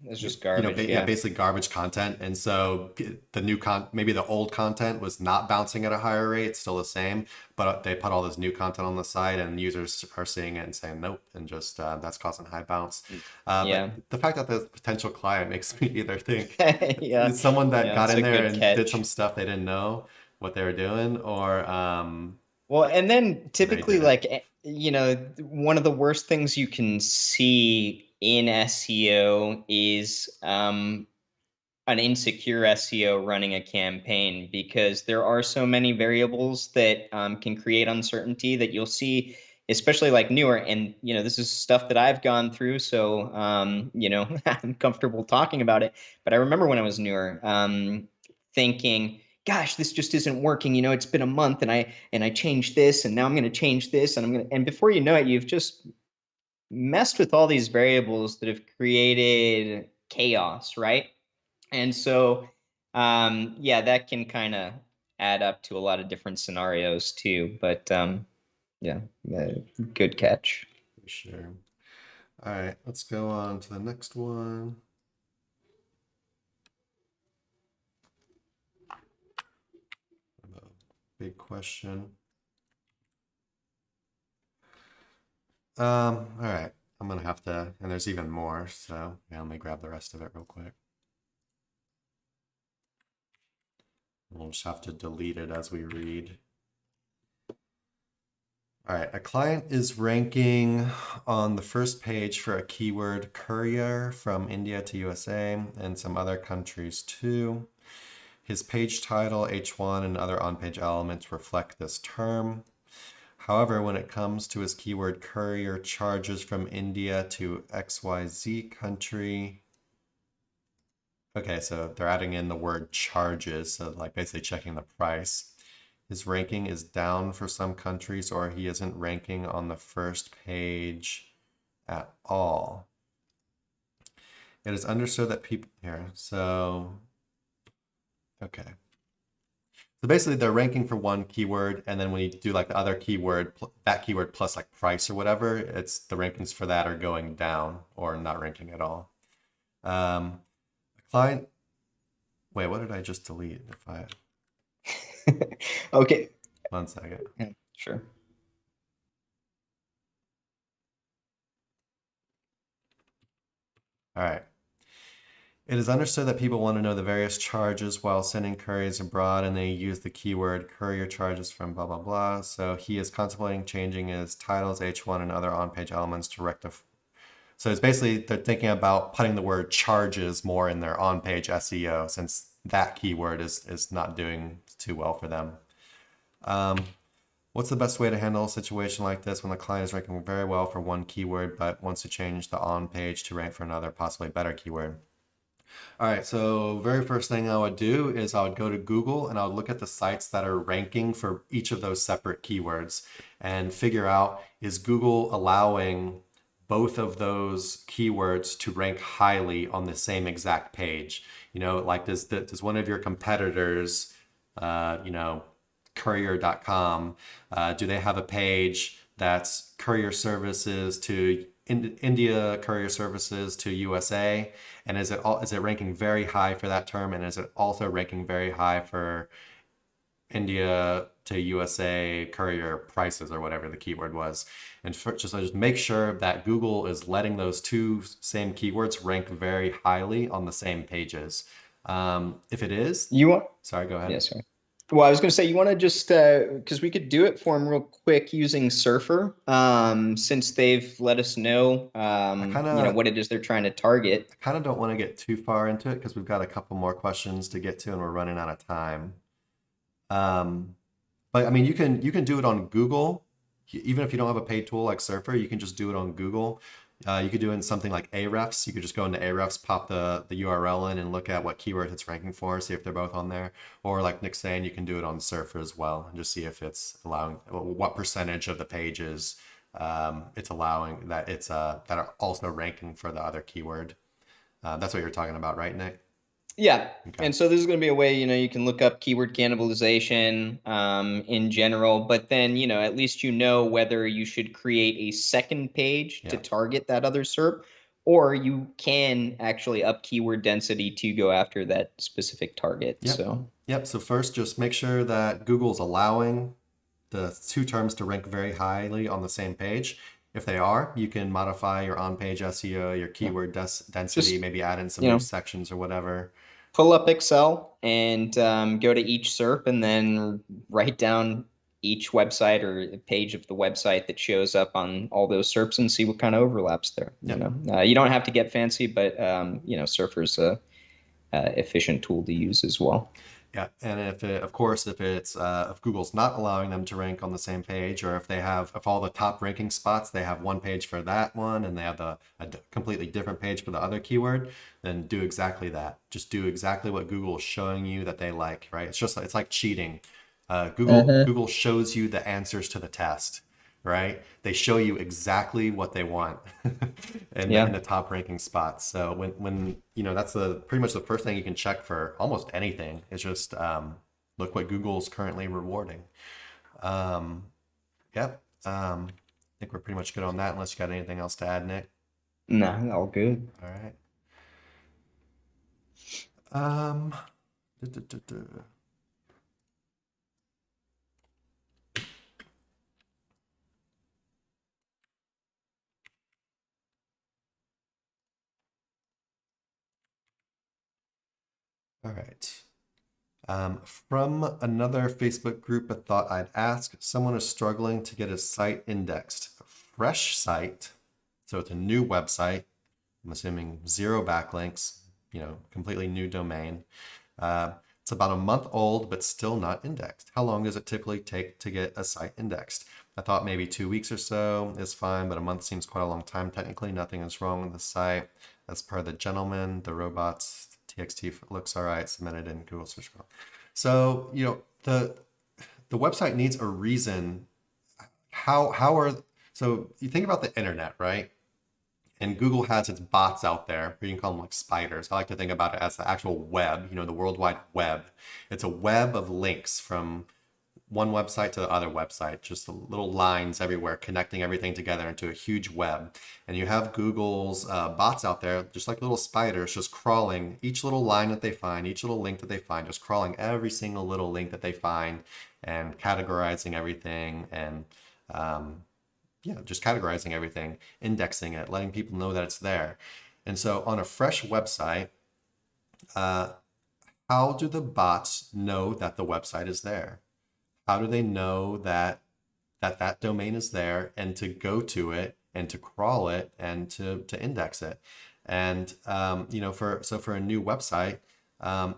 It's just you know, garbage. yeah, Yeah. basically garbage content. And so the maybe the old content was not bouncing at a higher rate, it's still the same, but they put all this new content on the site and users are seeing it and saying nope, and just that's causing high bounce. But Yeah. the fact that the potential client makes me either think Yeah. it's someone that Yeah. got It's in a there good and did some catch. stuff they didn't know what they were doing, or Well, and then they typically, did it. like, one of the worst things you can see in SEO is an insecure SEO running a campaign, because there are so many variables that can create uncertainty that you'll see, especially like newer. And, this is stuff that I've gone through. So, I'm comfortable talking about it. But I remember when I was newer, thinking, gosh, this just isn't working. It's been a month and I changed this and now I'm going to change this and and before you know it, you've just messed with all these variables that have created chaos, right? And so, yeah, that can kind of add up to a lot of different scenarios too. But yeah, good catch. For sure. All right, let's go on to the next one. Big question. All right. I'm gonna have to, and there's even more, so yeah, let me grab the rest of it real quick. We'll just have to delete it as we read. All right, a client is ranking on the first page for a keyword courier from India to USA and some other countries too. His page title, H1, and other on-page elements reflect this term. However, when it comes to his keyword courier charges from India to XYZ country, okay, so they're adding in the word charges, so like basically checking the price. His ranking is down for some countries, or he isn't ranking on the first page at all. It is understood that people here, so okay. So basically they're ranking for one keyword, and then when you do like the other keyword, that keyword plus like price or whatever, it's the rankings for that are going down or not ranking at all. Client, wait, what did I just delete? If I, Okay. 1 second. Yeah, sure. All right. It is understood that people want to know the various charges while sending couriers abroad, and they use the keyword courier charges from blah, blah, blah. So he is contemplating changing his titles, H1, and other on-page elements to rectify. So it's basically they're thinking about putting the word charges more in their on-page SEO, since that keyword is not doing too well for them. What's the best way to handle a situation like this when the client is ranking very well for one keyword but wants to change the on-page to rank for another, possibly better keyword? All right, so very first thing I would do is I would go to Google and I would look at the sites that are ranking for each of those separate keywords and figure out, is Google allowing both of those keywords to rank highly on the same exact page? Like does one of your competitors, courier.com, do they have a page that's courier services to India, courier services to USA, and is it ranking very high for that term, and is it also ranking very high for India to USA courier prices or whatever the keyword was? And just make sure that Google is letting those two same keywords rank very highly on the same pages. If it is, You want? sorry, go ahead. Yeah, sorry. Well, I was going to say, you want to just, because we could do it for them real quick using Surfer, since they've let us know, what it is they're trying to target. I kind of don't want to get too far into it because we've got a couple more questions to get to and we're running out of time. But I mean, you can do it on Google. Even if you don't have a paid tool like Surfer, you can just do it on Google. You could do it in something like Ahrefs. You could just go into Ahrefs, pop the URL in, and look at what keyword it's ranking for, see if they're both on there. Or like Nick's saying, you can do it on Surfer as well, and just see if it's allowing, what percentage of the pages it's allowing that that are also ranking for the other keyword. That's what you're talking about, right, Nick? Yeah. Okay. And so this is going to be a way, you can look up keyword cannibalization in general, but then, at least whether you should create a second page to target that other SERP, or you can actually up keyword density to go after that specific target. Yep. So Yep. So first, just make sure that Google's allowing the two terms to rank very highly on the same page. If they are, you can modify your on-page SEO, your keyword density, just, maybe add in some you new know, sections or whatever. pull up Excel and go to each SERP and then write down each website or page of the website that shows up on all those SERPs and see what kind of overlaps there. Yep. You know, you don't have to get fancy, but you know, Surfer's a efficient tool to use as well. Yeah, and if it, of course, if Google's not allowing them to rank on the same page, or if all the top ranking spots, they have one page for that one, and they have a completely different page for the other keyword, then do exactly that. Just do exactly what Google is showing you that they like, right? It's like cheating. Google shows you the answers to the test, right? They show you exactly what they want in the top ranking spots. So when that's pretty much the first thing you can check for almost anything is just look what Google's currently rewarding. Yep. I think we're pretty much good on that unless you got anything else to add, Nick. No, all good. All right. All right. From another Facebook group, I thought I'd ask, someone is struggling to get his site indexed. A fresh site, so it's a new website. I'm assuming 0 backlinks, completely new domain. It's about a month old, but still not indexed. How long does it typically take to get a site indexed? I thought maybe 2 weeks or so is fine, but a month seems quite a long time. Technically, nothing is wrong with the site. As per the gentleman, the robots TXT looks all right, submitted in Google Search. So, the website needs a reason. So you think about the internet, right? And Google has its bots out there, or you can call them like spiders. I like to think about it as the actual web, the World Wide Web. It's a web of links from one website to the other website, just little lines everywhere connecting everything together into a huge web. And you have Google's bots out there, just like little spiders, just crawling each little line that they find, each little link that they find, just crawling every single little link that they find and categorizing everything and just categorizing everything, indexing it, letting people know that it's there. And so on a fresh website, how do the bots know that the website is there? How do they know that domain is there and to go to it and to crawl it and to index it? And for a new website,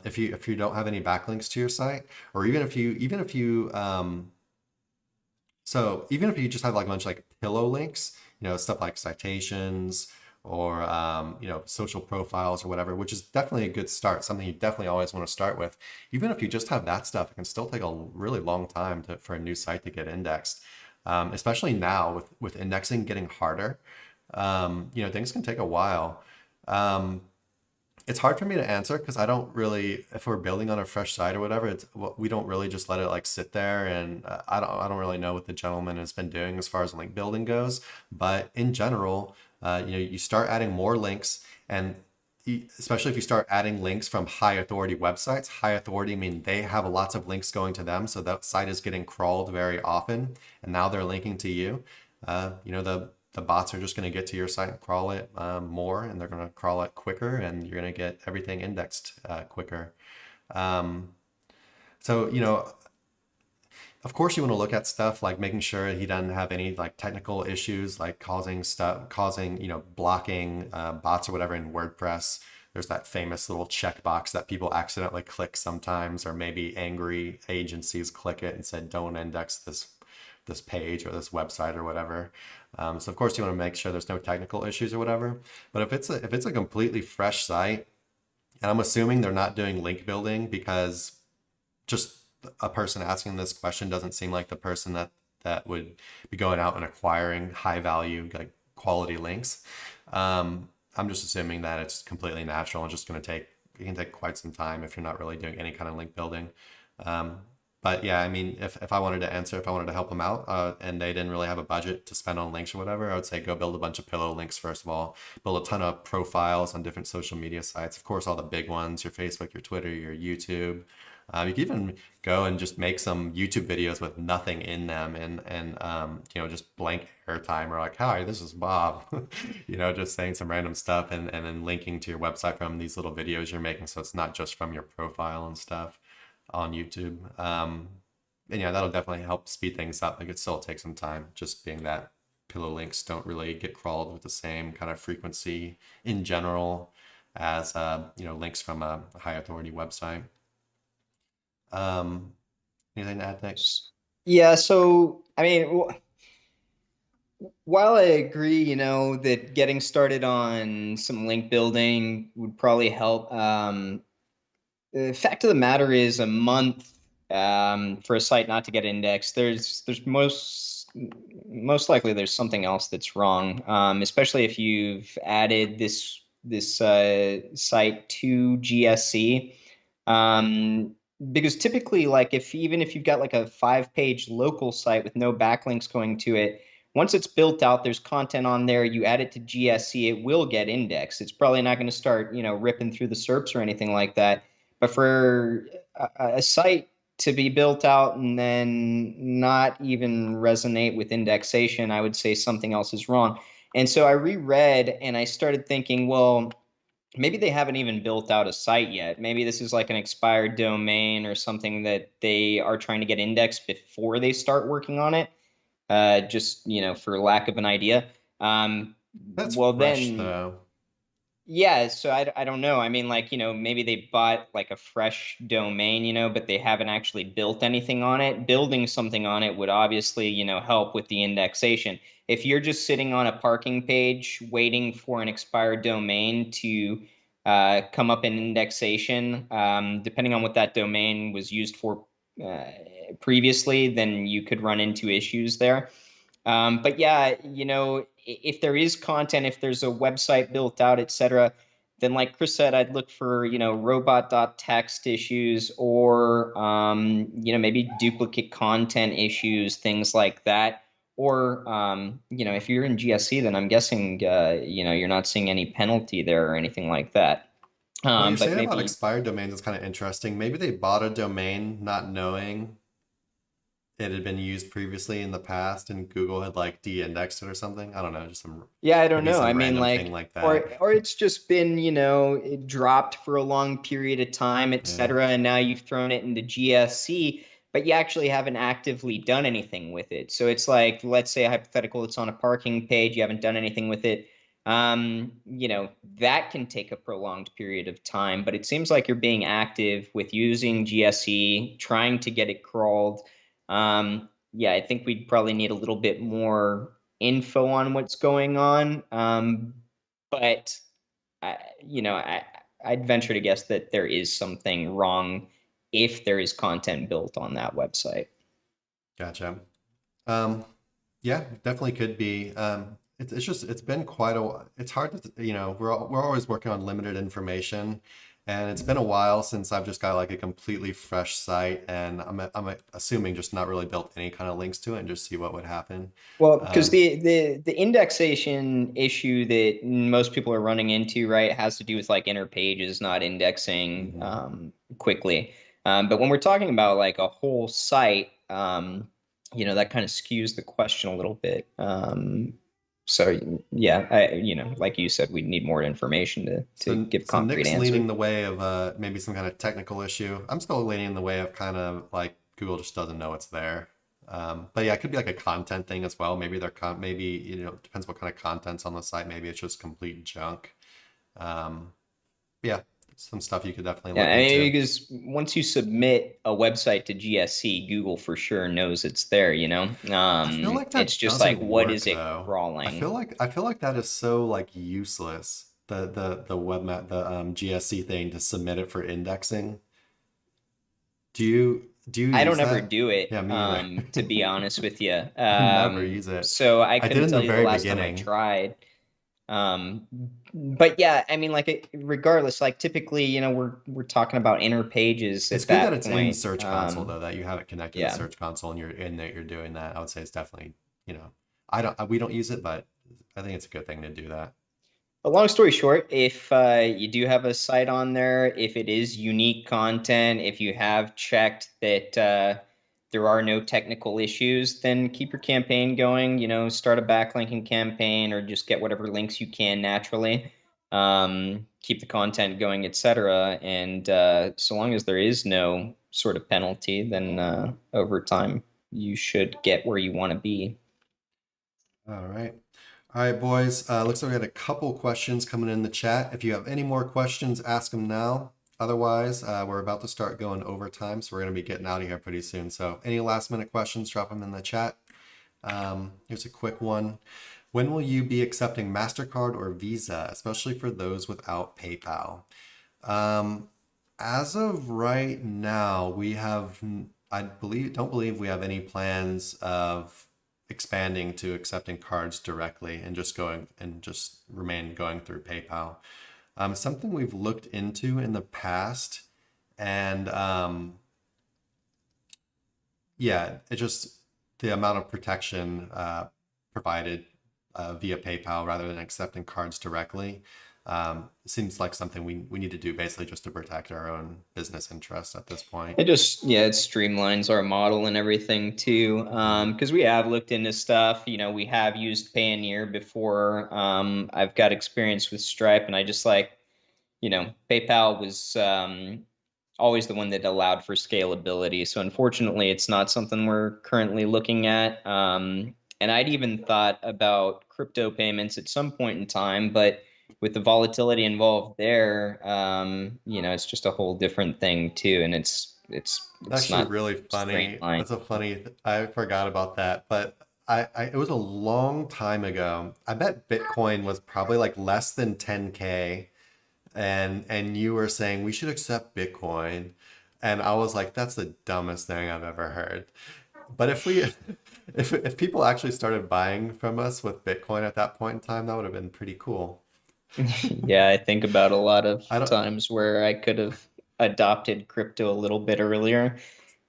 if you don't have any backlinks to your site, or even if you just have like a bunch of like pillow links, stuff like citations or social profiles or whatever, which is definitely a good start, something you definitely always want to start with. Even if you just have that stuff, it can still take a really long time for a new site to get indexed, especially now with indexing getting harder. Things can take a while. It's hard for me to answer because I don't really, if we're building on a fresh site or whatever, we don't really just let it like sit there. And I don't really know what the gentleman has been doing as far as link building goes. But in general, you start adding more links, and especially if you start adding links from high authority websites. High authority mean they have lots of links going to them, so that site is getting crawled very often, and now they're linking to you. The bots are just going to get to your site and crawl it more, and they're going to crawl it quicker, and you're going to get everything indexed quicker. Of course, you want to look at stuff like making sure he doesn't have any like technical issues, like causing blocking bots or whatever in WordPress. There's that famous little checkbox that people accidentally click sometimes, or maybe angry agencies click it and said, "Don't index this page or this website or whatever." So of course you want to make sure there's no technical issues or whatever. But if it's a completely fresh site, and I'm assuming they're not doing link building, because just a person asking this question doesn't seem like the person that would be going out and acquiring high value, like quality links. I'm just assuming that it's completely natural and just it can take quite some time if you're not really doing any kind of link building. But But yeah, I mean, if I wanted to answer, if I wanted to help them out, and they didn't really have a budget to spend on links or whatever, I would say go build a bunch of pillow links first of all. Build a ton of profiles on different social media sites. Of course, all the big ones, your Facebook, your Twitter, your YouTube. You can even go and just make some YouTube videos with nothing in them and just blank airtime or like, hi, this is Bob, just saying some random stuff and then linking to your website from these little videos you're making. So it's not just from your profile and stuff on YouTube. And yeah, that'll definitely help speed things up. Like it still takes some time, just being that pillow links don't really get crawled with the same kind of frequency in general as links from a high authority website. Anything to add, Nick? Yeah, so I mean, while I agree, that getting started on some link building would probably help, the fact of the matter is a month for a site not to get indexed, there's most likely there's something else that's wrong, especially if you've added this site to GSC. Because typically, like even if you've got like a 5-page local site with no backlinks going to it, once it's built out, there's content on there, you add it to GSC, it will get indexed. It's probably not going to start, ripping through the SERPs or anything like that. But for a site to be built out and then not even resonate with indexation, I would say something else is wrong. And so I reread and I started thinking, well, maybe they haven't even built out a site yet. Maybe this is like an expired domain or something that they are trying to get indexed before they start working on it. Just, for lack of an idea. That's Well, fresh then, though. yeah, so I don't know. I mean, like, maybe they bought like a fresh domain, but they haven't actually built anything on it. Building something on it would obviously, help with the indexation. If you're just sitting on a parking page waiting for an expired domain to come up in indexation, depending on what that domain was used for previously, then you could run into issues there. But yeah, if there is content, if there's a website built out, etc., then like Chris said, I'd look for, robot.txt issues or, maybe duplicate content issues, things like that. Or, if you're in GSC, then I'm guessing, you're not seeing any penalty there or anything like that. What you're But saying about maybe, expired domains is kind of interesting. Maybe they bought a domain not knowing it had been used previously in the past and Google had like de-indexed it or something. I don't know, just yeah, I don't maybe know. I some mean, random thing like, like that. or it's just been, it dropped for a long period of time, Yeah. etc., and now you've thrown it into GSC, but you actually haven't actively done anything with it. So it's like, let's say a hypothetical, it's on a parking page, you haven't done anything with it. That can take a prolonged period of time, but it seems like you're being active with using GSE, trying to get it crawled. Yeah, I think we'd probably need a little bit more info on what's going on. But I, I'd venture to guess that there is something wrong if there is content built on that website. Gotcha. Um, yeah, definitely could be. It's been quite a while. It's hard to, we're always working on limited information, and it's been a while since I've just got like a completely fresh site, and I'm assuming just not really built any kind of links to it and just see what would happen. Well, because Um, the indexation issue that most people are running into, right, has to do with like inner pages not indexing mhm. quickly. But when we're talking about like a whole site, that kind of skews the question a little bit. So yeah, like you said, we need more information to So, give so concrete Nick's answer. leaning the way of maybe some kind of technical issue. I'm still leaning the way of kind of like Google just doesn't know it's there. But yeah, it could be like a content thing as well. Maybe maybe depends what kind of content's on the site. Maybe it's just complete junk. Um, yeah, some stuff you could definitely Yeah, look I mean, into. because once you submit a website to GSC, Google for sure knows it's there, I feel like It's that just like, doesn't what work is it though. crawling? I feel like that is so like useless. The the GSC thing to submit it for indexing. Do you I use don't ever that? do it, Yeah, me either. to be honest with you. I never use it. So I I did couldn't in tell the you the very last time I beginning. tried. But yeah, I mean, like, regardless, like, typically, we're talking about inner pages It's at good that that it's in point. Search Console though, that you have it connected to Yeah. Search Console and you're in there, you're doing that. I would say it's definitely, we don't use it, but I think it's a good thing to do that. But long story short, if you do have a site on there, if it is unique content, if you have checked that there are no technical issues, then keep your campaign going. Start a backlinking campaign or just get whatever links you can naturally. Keep the content going, etc. And so long as there is no sort of penalty, then over time you should get where you want to be. All right. All right, boys. Looks like we had a couple questions coming in the chat. If you have any more questions, ask them now. Otherwise, we're about to start going overtime, so we're going to be getting out of here pretty soon. So any last minute questions, drop them in the chat. Here's a quick one. When will you be accepting Mastercard or Visa, especially for those without PayPal? As of right now, don't believe we have any plans of expanding to accepting cards directly and just remain going through PayPal. Something we've looked into in the past, and it just the amount of protection provided via PayPal rather than accepting cards directly seems like something we need to do basically just to protect our own business interests at this point. It streamlines our model and everything too. Because we have looked into stuff. We have used Payoneer before. I've got experience with Stripe, and I just PayPal was always the one that allowed for scalability. So unfortunately, it's not something we're currently looking at. And I'd even thought about crypto payments at some point in time, but with the volatility involved there, it's just a whole different thing too. And it's Actually not really funny. I forgot about that, but it was a long time ago. I bet Bitcoin was probably like less than 10K, and you were saying we should accept Bitcoin, and I was like, that's the dumbest thing I've ever heard. But if people actually started buying from us with Bitcoin at that point in time, that would have been pretty cool. Yeah, I think about a lot of I don't times where I could have adopted crypto a little bit earlier,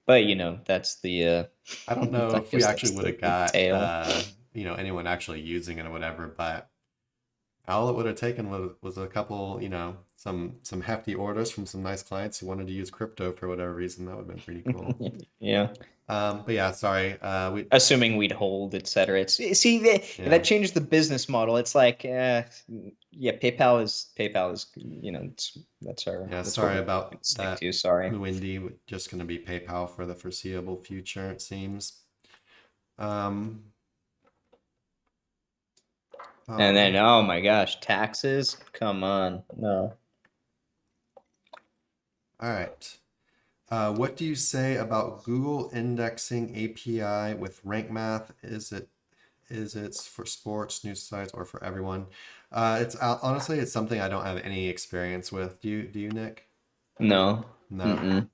but that's the I don't know I if we guess actually that's would have the got tail. anyone actually using it or whatever, but all it would have taken was a couple, some hefty orders from some nice clients who wanted to use crypto for whatever reason. That would have been pretty cool. Yeah. But yeah, sorry. Assuming we'd hold, etc. See that changed the business model. It's like, PayPal is that's our sorry about stick that, to. Sorry. Wendy. Just going to be PayPal for the foreseeable future, it seems. And then, oh my gosh, taxes? Come on, no. All right. What do you say about Google indexing API with rank math? Is it for sports, news sites, or for everyone? It's honestly, it's something I don't have any experience with. Do you, Nick? No. No.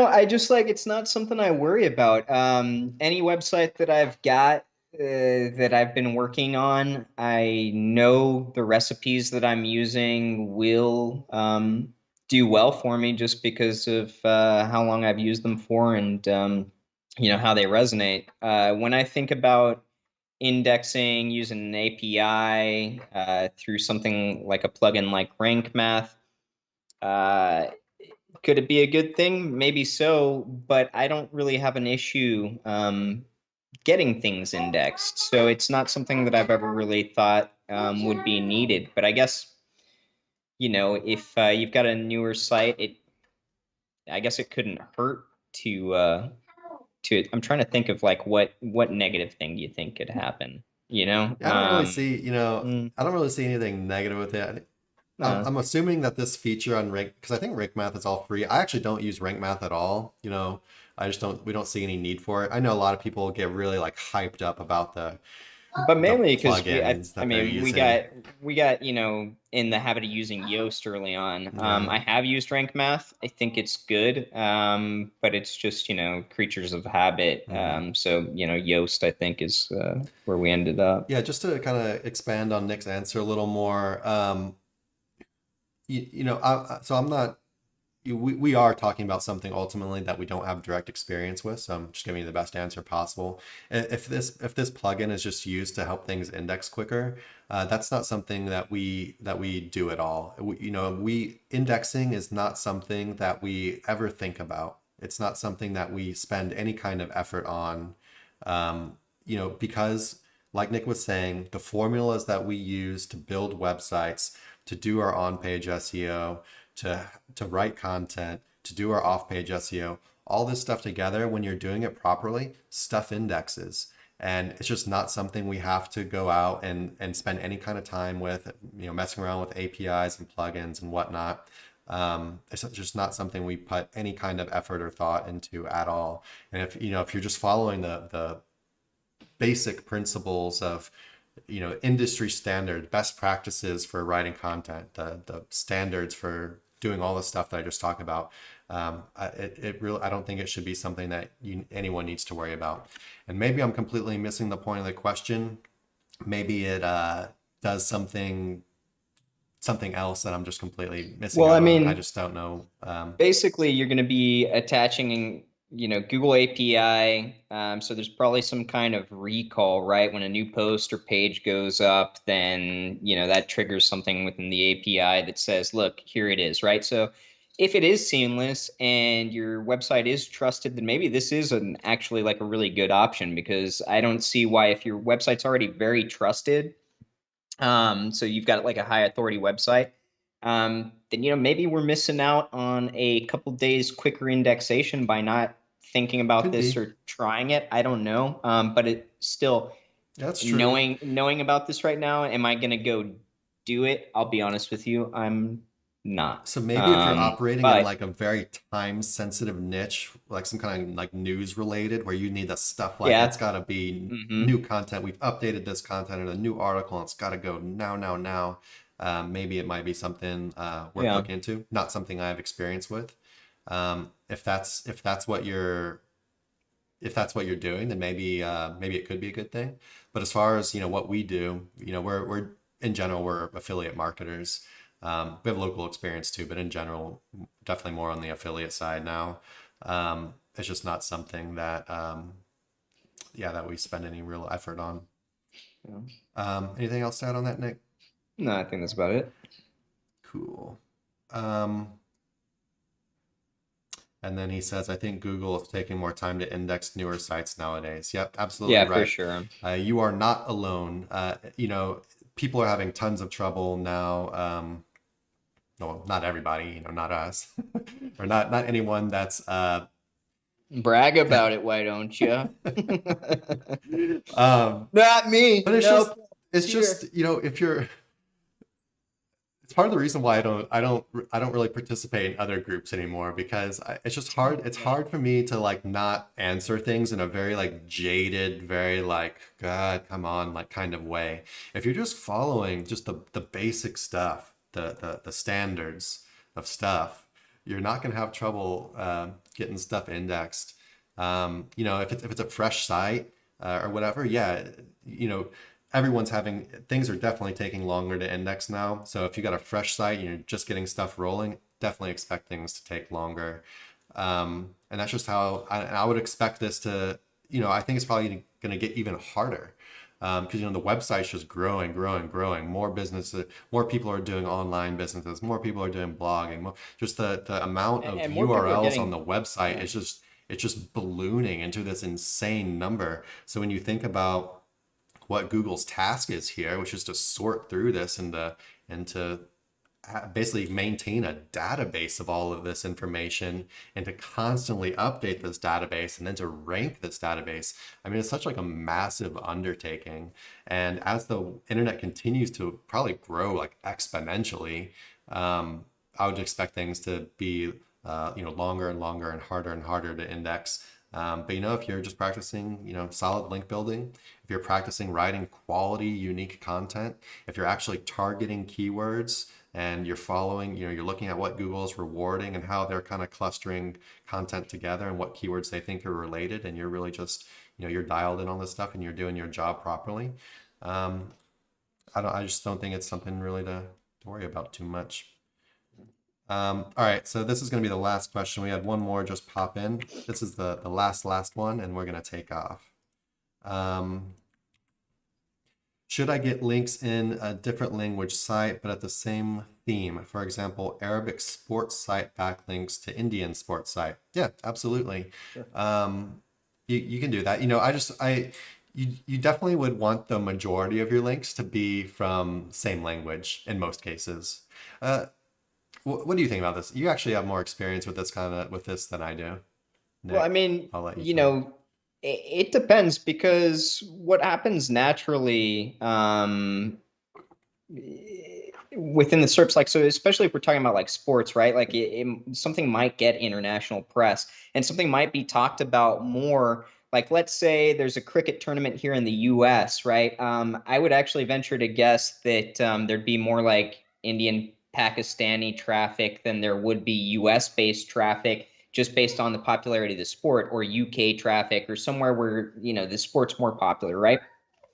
I just it's not something I worry about. Any website that I've got that I've been working on, I know the recipes that I'm using will do well for me just because of how long I've used them for and how they resonate. When I think about indexing using an API through something like a plugin like Rank Math, could it be a good thing? Maybe so, but I don't really have an issue getting things indexed. So it's not something that I've ever really thought would be needed. But I guess, if you've got a newer site, I guess it couldn't hurt to. I'm trying to think of what negative thing do you think could happen? Yeah, I don't really see, I don't really see anything negative with it. I'm assuming that this feature on Rank, because I think Rank Math is all free. I actually don't use Rank Math at all. We don't see any need for it. I know a lot of people get really hyped up about the But the mainly because plugins I that they're mean, using. we got, in the habit of using Yoast early on. Yeah. I have used Rank Math. I think it's good. But it's just, creatures of habit. Mhm. So, Yoast, I think, is where we ended up. Yeah, just to kind of expand on Nick's answer a little more, so I'm not, we are talking about something ultimately that we don't have direct experience with, so I'm just giving you the best answer possible. If this plugin is just used to help things index quicker, that's not something that we do at all. We indexing is not something that we ever think about. It's not something that we spend any kind of effort on, because like Nick was saying, the formulas that we use to build websites, to do our on-page SEO, to write content, to do our off-page SEO, all this stuff together, when you're doing it properly, stuff indexes. And it's just not something we have to go out and spend any kind of time with, messing around with APIs and plugins and whatnot. It's just not something we put any kind of effort or thought into at all. And if you're just following the basic principles of industry standard best practices for writing content, the standards for doing all the stuff that I just talked about, I don't think it should be something that anyone needs to worry about. And maybe I'm completely missing the point of the question. Maybe it does something else that I'm just completely missing Well, out I on. mean, I just don't know. basically, you're going to be attaching, Google API. So there's probably some kind of recall, right? When a new post or page goes up, then, that triggers something within the API that says, look, here it is, right? So if it is seamless and your website is trusted, then maybe this is actually like a really good option, because I don't see why, if your website's already very trusted, so you've got like a high authority website, then maybe we're missing out on a couple days quicker indexation by not thinking about Could this be. or trying it. I don't know, but it still, That's true. knowing about this right now, am I gonna go do it? I'll be honest with you, I'm not. So maybe if you're operating in But like a very time sensitive niche, like some kind of like news related, where you need the stuff like it's yeah, got to be hmm new content. We've updated this content in a new article and it's got to go now, now, now. Maybe it might be something worth yeah. looking into. Not something I have experience with. If that's what you're doing, then maybe it could be a good thing. But as far as what we do, we're in general we're affiliate marketers. We have local experience too, but in general, definitely more on the affiliate side now. It's just not something that that we spend any real effort on. Yeah. Anything else to add on that, Nick? No, I think that's about it. Cool. And then he says, I think Google is taking more time to index newer sites nowadays. Yep, absolutely Yeah, for right. sure. You are not alone. People are having tons of trouble now. No, not everybody, not us, or not anyone that's Brag about it, why don't you? um, Not me. but it's just Nope. it's Here. just if you're it's part of the reason why I don't really participate in other groups anymore, because it's just hard. It's hard for me to like not answer things in a very like jaded, very like God, come on, like kind of way. If you're just following just the basic stuff, the standards of stuff, you're not gonna have trouble getting stuff indexed. If it's a fresh site or whatever, yeah, you know everyone's having things are definitely taking longer to index now. So if you got a fresh site and you're just getting stuff rolling, definitely expect things to take longer. And that's just how I would expect this to, I think it's probably going to get even harder. Because the website's just growing, growing, growing. More businesses, more people are doing online businesses, more people are doing blogging. Just the amount of And more people are URLs on the getting, website yeah. is just it's just ballooning into this insane number. So when you think about what Google's task is here, which is to sort through this and to basically maintain a database of all of this information and to constantly update this database and then to rank this database. I mean, it's such like a massive undertaking. And as the internet continues to probably grow like exponentially, I would expect things to be longer and longer and harder to index. But if you're just practicing, solid link building, if you're practicing writing quality, unique content, if you're actually targeting keywords and you're following, you're looking at what Google is rewarding and how they're kind of clustering content together and what keywords they think are related, and you're really just, you're dialed in on this stuff and you're doing your job properly. I just don't think it's something really to worry about too much. All right, so this is going to be the last question. We had one more just pop in. This is the last one, and we're going to take off. Should I get links in a different language site, but at the same theme? For example, Arabic sports site backlinks to Indian sports site. Yeah, absolutely. Sure. You can do that. You definitely would want the majority of your links to be from same language in most cases. What do you think about this? You actually have more experience with this than I do. Nick, well, I mean, it depends, because what happens naturally within the SERPs, like, so especially if we're talking about like sports, right? Like something might get international press and something might be talked about more. Like, let's say there's a cricket tournament here in the US, right? I would actually venture to guess that there'd be more like Indian, Pakistani traffic than there would be US-based traffic, just based on the popularity of the sport, or UK traffic, or somewhere where, the sport's more popular, right?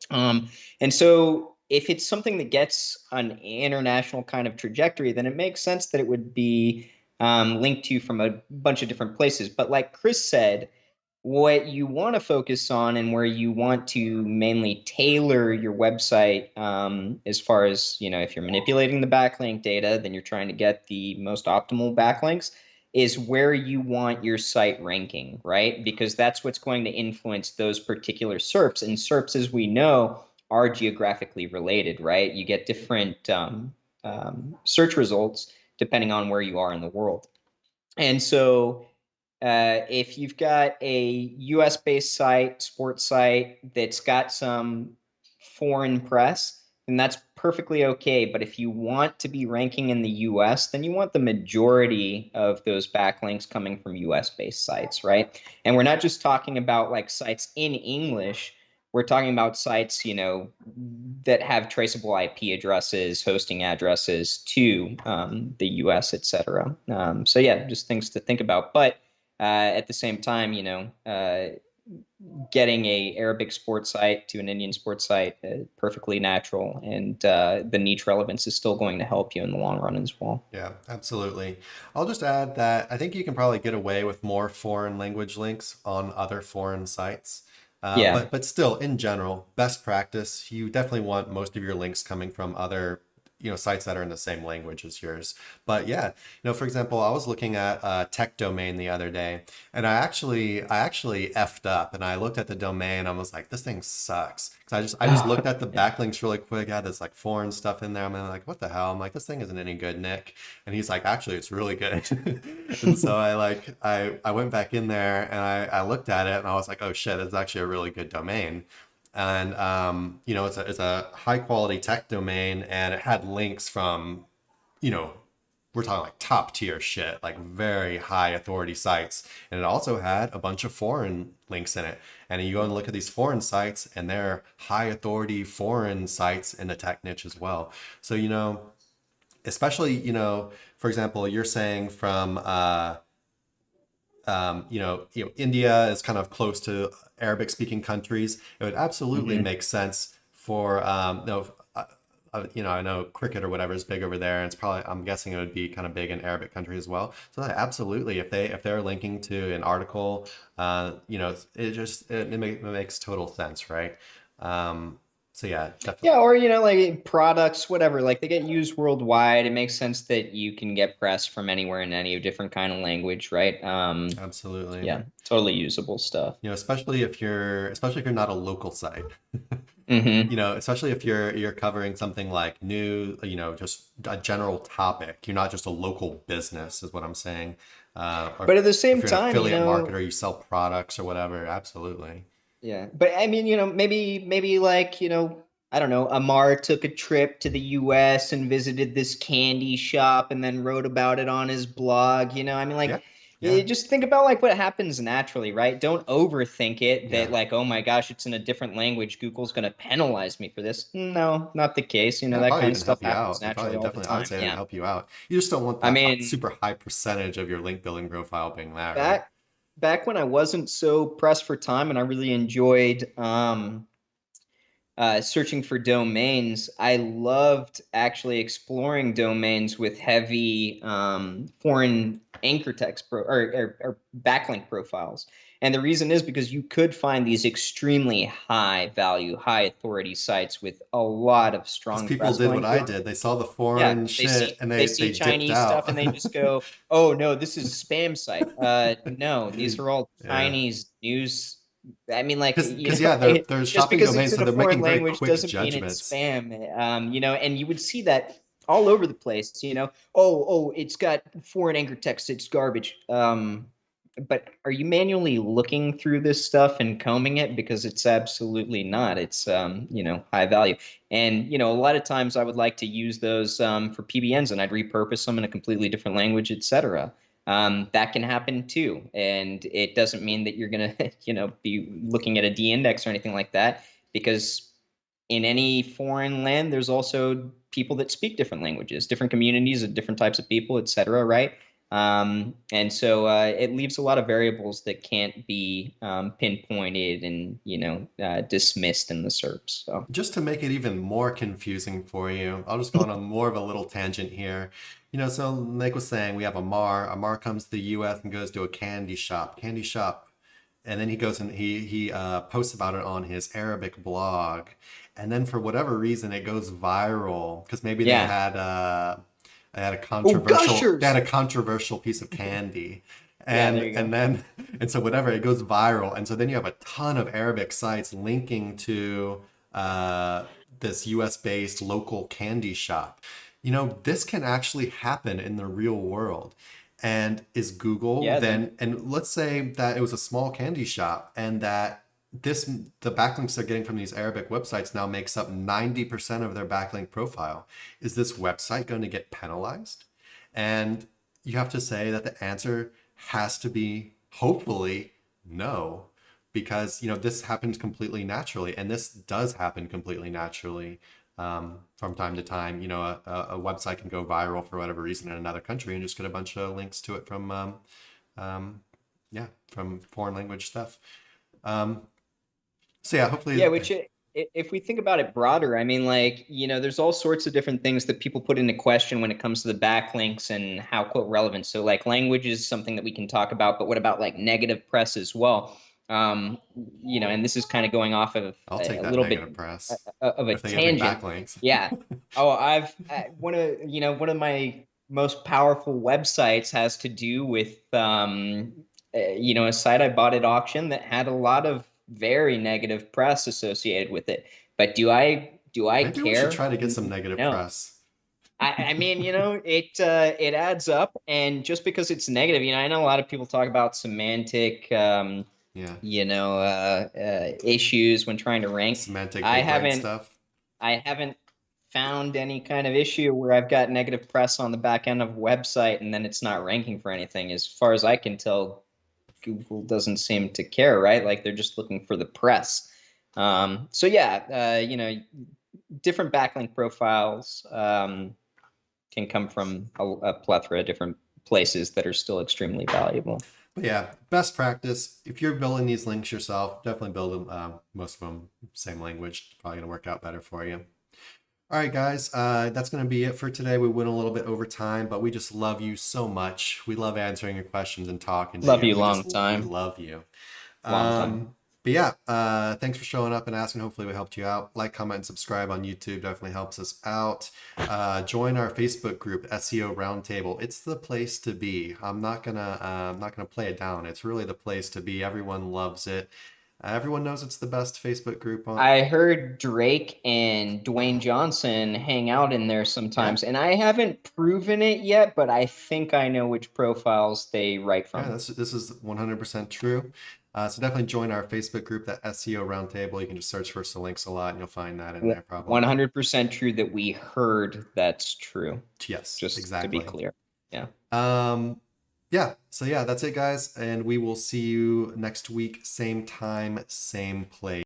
And so if it's something that gets an international kind of trajectory, then it makes sense that it would be linked to from a bunch of different places. But like Chris said, what you want to focus on and where you want to mainly tailor your website, as far as, if you're manipulating the backlink data, then you're trying to get the most optimal backlinks, is where you want your site ranking, right? Because that's what's going to influence those particular SERPs. And SERPs, as we know, are geographically related, right? You get different search results depending on where you are in the world. And so if you've got a US-based site, sports site, that's got some foreign press, then that's perfectly okay. But if you want to be ranking in the US, then you want the majority of those backlinks coming from US-based sites, right? And we're not just talking about like sites in English. We're talking about sites, that have traceable IP addresses, hosting addresses to the US, et cetera. So yeah, just things to think about. But at the same time, getting a Arabic sports site to an Indian sports site, perfectly natural, and the niche relevance is still going to help you in the long run as well. Yeah, absolutely. I'll just add that I think you can probably get away with more foreign language links on other foreign sites. Yeah. But still, in general, best practice, you definitely want most of your links coming from other sites that are in the same language as yours. But yeah, for example, I was looking at a tech domain the other day, and I actually effed up, and I looked at the domain. I was like, this thing sucks. Because I just looked at the backlinks really quick. I had this like foreign stuff in there. I'm like, what the hell? I'm like, this thing isn't any good, Nick. And he's like, actually, it's really good. And so I went back in there and I looked at it and I was like, oh shit, it's actually a really good domain. And it's a high quality tech domain, and it had links from, we're talking like top tier shit, like very high authority sites. And it also had a bunch of foreign links in it. And you go and look at these foreign sites, and they're high authority foreign sites in the tech niche as well. So, especially, for example, you're saying from India is kind of close to Arabic speaking countries. It would absolutely make sense for, I know cricket or whatever is big over there, and it's probably, I'm guessing it would be kind of big in Arabic countries as well. So absolutely, if they're linking to an article, it makes total sense, right? So yeah, definitely. Yeah, or like products, whatever, like they get used worldwide. It makes sense that you can get press from anywhere in any different kind of language, right? Absolutely. Yeah, totally usable stuff. Especially if you're not a local site. Especially if you're covering something like new, just a general topic. You're not just a local business, is what I'm saying. But at the same time, an affiliate marketer, you sell products or whatever. Absolutely. Yeah, but I mean, maybe like, I don't know, Amar took a trip to the US and visited this candy shop and then wrote about it on his blog. I mean, like, You Yeah. just think about like what happens naturally, right? Don't overthink it that Yeah. like, oh my gosh, it's in a different language. Google's going to penalize me for this. No, not the case. Yeah, That probably kind of even stuff help you happens out. It naturally probably all the definitely, I would time. say it'd Yeah. help you out. You just don't want I that mean, super high percentage of your link building profile being that, right? back when I wasn't so pressed for time and I really enjoyed searching for domains, I loved actually exploring domains with heavy foreign anchor text or backlink profiles. And the reason is because you could find these extremely high value, high authority sites with a lot of Because strong people press did going what I through them. did. They saw the Yeah, foreign shit and they they see dipped Chinese stuff out. and they just go, "Oh no, this is a spam site." No, these are all Yeah. Chinese news. I mean, like, Because yeah, they're just shopping because it's domains, in so a they're foreign making very language quick doesn't mean it's judgments. spam. And you would see that all over the place. Oh, it's got foreign anchor text. It's garbage. But are you manually looking through this stuff and combing it? Because it's absolutely not. It's high value. And a lot of times I would like to use those for PBNs, and I'd repurpose them in a completely different language, etc. That can happen too, and it doesn't mean that you're gonna be looking at a D index or anything like that, because in any foreign land, there's also people that speak different languages, different communities of different types of people, etc. Right? And so it leaves a lot of variables that can't be pinpointed and dismissed in the SERPs. So Just to make it even more confusing for you, I'll just go on a more of a little tangent here. So Nick was saying we have Amar. Amar comes to the US and goes to a candy shop. And then he goes and he posts about it on his Arabic blog. And then for whatever reason, it goes viral because maybe yeah. they had a Oh, controversial gushers! piece of candy. Yeah, there you go. And so whatever, it goes viral. And so then you have a ton of Arabic sites linking to this US based local candy shop. This can actually happen in the real world. And is Google Yeah, then, and let's say that it was a small candy shop and that the backlinks they're getting from these Arabic websites now makes up 90% of their backlink profile. Is this website going to get penalized? And you have to say that the answer has to be hopefully no, because this happens completely naturally, and this does happen completely naturally from time to time. A website can go viral for whatever reason in another country and just get a bunch of links to it from from foreign language stuff. So yeah, hopefully. Yeah, if we think about it broader, I mean, like, there's all sorts of different things that people put into question when it comes to the backlinks and how, quote, relevant. So, like, language is something that we can talk about, but what about like negative press as well? And this is kind of going off of I'll take a that little bit negative press of a if they get me tangent. backlinks. Yeah. Oh, one of my most powerful websites has to do with a site I bought at auction that had a lot of very negative press associated with it. But do I Maybe we should care? try to get some negative No. press. I mean, it adds up, and just because it's negative, I know a lot of people talk about semantic Yeah. issues when trying to rank. Semantic I big brain haven't stuff. I haven't found any kind of issue where I've got negative press on the back end of a website and then it's not ranking for anything. As far as I can tell, Google doesn't seem to care, right? Like they're just looking for the press. So yeah, different backlink profiles can come from a plethora of different places that are still extremely valuable. But yeah, best practice. If you're building these links yourself, definitely build them. Most of them same language. Probably gonna work out better for you. All right, guys, that's going to be it for today. We went a little bit over time, but we just love you so much. We love answering your questions and talking to Love you. you long We time. love you. Long time. But yeah, thanks for showing up and asking. Hopefully we helped you out. Like, comment, and subscribe on YouTube. Definitely helps us out. Join our Facebook group, SEO Roundtable. It's the place to be. I'm not gonna play it down. It's really the place to be. Everyone loves it. Everyone knows it's the best Facebook group on. I heard Drake and Dwayne Johnson hang out in there sometimes, and I haven't proven it yet, but I think I know which profiles they write from. Yeah, this is 100% true. So definitely join our Facebook group, that SEO Roundtable. You can just search for some links a lot, and you'll find that in there probably. 100% true that we heard that's true. Yes, Just exactly. to be clear. Yeah. yeah, so yeah, that's it, guys. And we will see you next week, same time, same place.